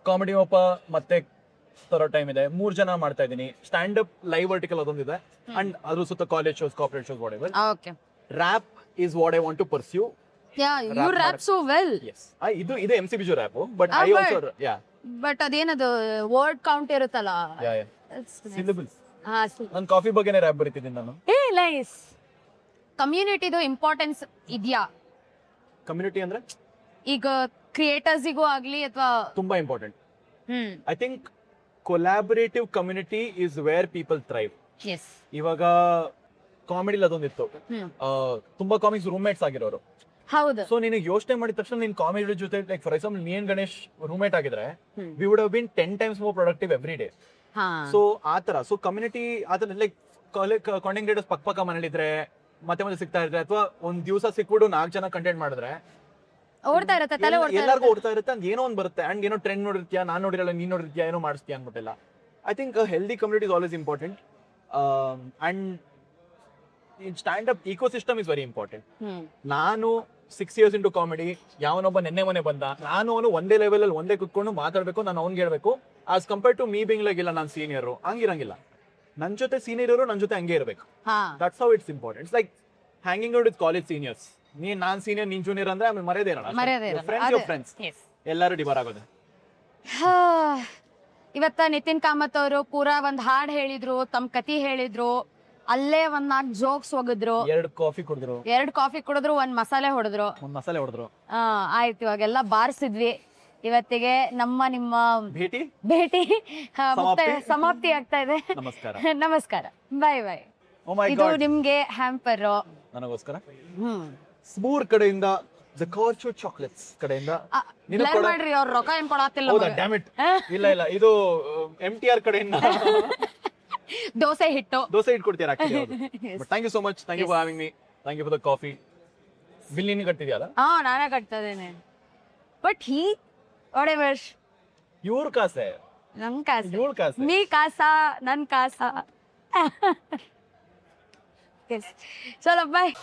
ಕಾಮಿಡಿ ಒಪ್ಪ ಮತ್ತೆ ತರೋ ಟೈಮ್ ಇದೆ. 3 ಜನ ಮಾಡ್ತಾ ಇದ್ದೀನಿ. Stand up live vertical ಅದೊಂದಿದೆ, and ಅದ್ರ ಸುತ್ತ college shows, corporate shows, whatever. Rap is what I want to pursue. You rap so well. ಇದು MC Biju rap, but I also but ಅದೇನದು ವರ್ಡ್ ಕೌಂಟ್ ಇರುತ್ತಲ್ಲ, syllables. ನಾನು coffee ಬಗ್ಗೆನೇ rap ಬರೀತಿದ್ದೀನಿ ನಾನು. Nice. ಕಮ್ಯುನಿಟಿದು ಇಂಪಾರ್ಟೆನ್ಸ್ ಇದೆಯಾ? ಕಮ್ಯುನಿಟಿ ಅಂದ್ರೆ ಈಗ ಕ್ರಿಯೇಟರ್ಸಿಗೂ ಆಗ್ಲಿ ಅಥವಾ ತುಂಬಾ important. I think collaborative community is where people thrive. ಇವಾಗ ಕಾಮಿಡಿಲಿ ಅದೊಂದಿತ್ತು, ತುಂಬಾ ಕಾಮಿಕ್ಸ್ ರೂಮ್ಮೇಟ್ಸ್ ಆಗಿರೋರು. ಹೌದು. ಸೊ ನಿನಗೆ ಯೋಚನೆ ಮಾಡಿದ ತಕ್ಷಣ ನೀನ್ ಕಾಮಿಡಿ ಜೊತೆ, ಲೈಕ್ ಫಾರ್ ಎಕ್ಸಾಂಪಲ್ ನೀನ್ ಗಣೇಶ್ ರೂಮ್ಮೇಟ್ ಆಗಿದ್ರೆ, we would have been 10 times more productive every day. So ಆತರ, ಸೊ ಕಮ್ಯುನಿಟಿ ಆತರ, ಲೈಕ್ ಕಾಂಟೆಂಟ್ ಕ್ರಿಯೇಟರ್ಸ್ ಪಕ್ಕ ಮನೇಲಿದ್ರೆ ಮತ್ತೆ ಸಿಗ್ತಾ ಇದ್ರೆ, ಅಥವಾ ಒಂದ್ ದಿವಸ ಸಿಕ್ಬಿಟ್ಟು 4 ಜನ ಕಂಟೆಂಟ್ ಮಾಡಿದ್ರೆ ಎಲ್ಲರಿಗೂ ಓಡ್ತಾ ಇರುತ್ತೆ, ಅಂದ್ ಏನೋ ಒಂದ್ ಬರುತ್ತೆ. ಅಂಡ್ ಏನೋ ಟ್ರೆಂಡ್ ನೋಡಿರ್ತೀಯ, ನಾನ್ ನೋಡಿರಲ್ಲ, ನೀನ್ ನೋಡಿರ್ತೀಯ, ಏನೋ ಮಾಡಿಸ್ತೀಯ ಅನ್ಬಿಟ್ಟಿಲ್ಲ. I think healthy community is always important. And in stand up ಇಕೋ ಸಿಸ್ಟಮ್ ಇಸ್ ವೆರಿ ಇಂಪಾರ್ಟೆಂಟ್. ನಾನು 6 years into ಕಾಮಿಡಿ, ಯಾವನೊಬ್ಬ ನೆನ್ನೆ ಮನೆ ಬಂದ, ನಾನು ಅವನು ಒಂದೇ ಲೆವೆಲ್ ಅಲ್ಲಿ ಒಂದೇ ಕುತ್ಕೊಂಡು ಮಾತಾಡ್ಬೇಕು, ನಾನು ಅವ್ನಿಗೆ ಹೇಳ್ಬೇಕು. As compared to me being like, ಇಲ್ಲ ನಾನು ಸೀನಿಯರ್, ಹಂಗಿರಂಗಿಲ್ಲ. ನನ್ ಜೊತೆ ಸೀನಿಯರ್ ಇರೋ ನನ್ ಜೊತೆ ಹಂಗೆ ಇರ್ಬೇಕು. That's how it's important. It's like hanging out with college seniors. Non senior ನೀನ್ ಜೂನಿಯರ್ ಅಂದ್ರೆ ಆಮೇಲೆ ಮರ್ಯಾದೆ ಇರಲ್ಲ ಮರ್ಯಾದೆ ಇರಲ್ಲ. Friends Yes. ಎಲ್ಲರೂ ಡಿವರ್ ಆಗೋದು. ಇವತ್ತ ನಿತಿನ್ ಕಾಮತ್ ಅವರು ಪೂರಾ ಒಂದ್ ಹಾಡ್ ಹೇಳಿದ್ರು, ತಮ್ಮ ಕತಿ ಹೇಳಿದ್ರು, ಅಲ್ಲೇ ಒಂದ್ 4 ಜೋಕ್ಸ್ ಒಗದ್ರು, 2 ಕಾಫಿ ಕುಡಿದ್ರು, 2 ಕಾಫಿ ಕುಡಿದ್ರು, 1 ಮಸಾಲೆ ಹೊಡೆದ್ರು. ಒಂದು ಮಸಾಲೆ ಹೊಡೆದ್ರು. ಆಯ್ತು, ಇವಾಗೆಲ್ಲ ಬಾರಿಸಿದ್ವಿ. ಇವತ್ತಿಗೆ ನಿಮ್ಮ ಭೇಟಿ ಸಮಾಪ್ತಿ ಆಗ್ತಾ ಇದೆ. ನಮಸ್ಕಾರ. ನಮಸ್ಕಾರ, ಬಾಯ್ ಬಾಯ್. ಓ ಮೈ ಇದು ಗಾಡ್, ನಿಮ್ಗೆ ಹ್ಯಾಂಪರ್. ನನಗೋಸ್ಕರ ಸ್ಮೂರ್ ಕಡೆಯಿಂದ ದ ಕಾರ್ಚೋ ಚಾಕ್ಲೇಟ್ಸ್ ಕಡೆಯಿಂದ ಮಾಡ್ರಿ, ಅವ್ರ ರೊಕ್ಕ ಏನ್ ಕೊಡತ್ತಿಲ್ಲ. ಹೌದಾ? Damn it. ಇಲ್ಲ ಇದು MTR ಕಡೆಯಿಂದ ದೋಸೆ ಹಿಟ್ಟು ಕೊಡ್ತೀರಾ actually. But thank you so much, thank you for having me, thank you for the coffee. Bill ನೀನು ಕಟ್ತಿದ್ಯಲ್ಲ? ನಾನೇ ಕಟ್ತಾ ಇದ್ದೇನೆ. ಬಟ್ ವಾಟೆವರ್, ಇವ್ರ ಕಾಸೆ, ನನ್ ಕಾಸ, ಇವ್ರ ಕಾಸೆ. ನೀ ಕಾಸ, ನನ್ ಕಾಸ. ಚಲೋ ಬಾಯ್.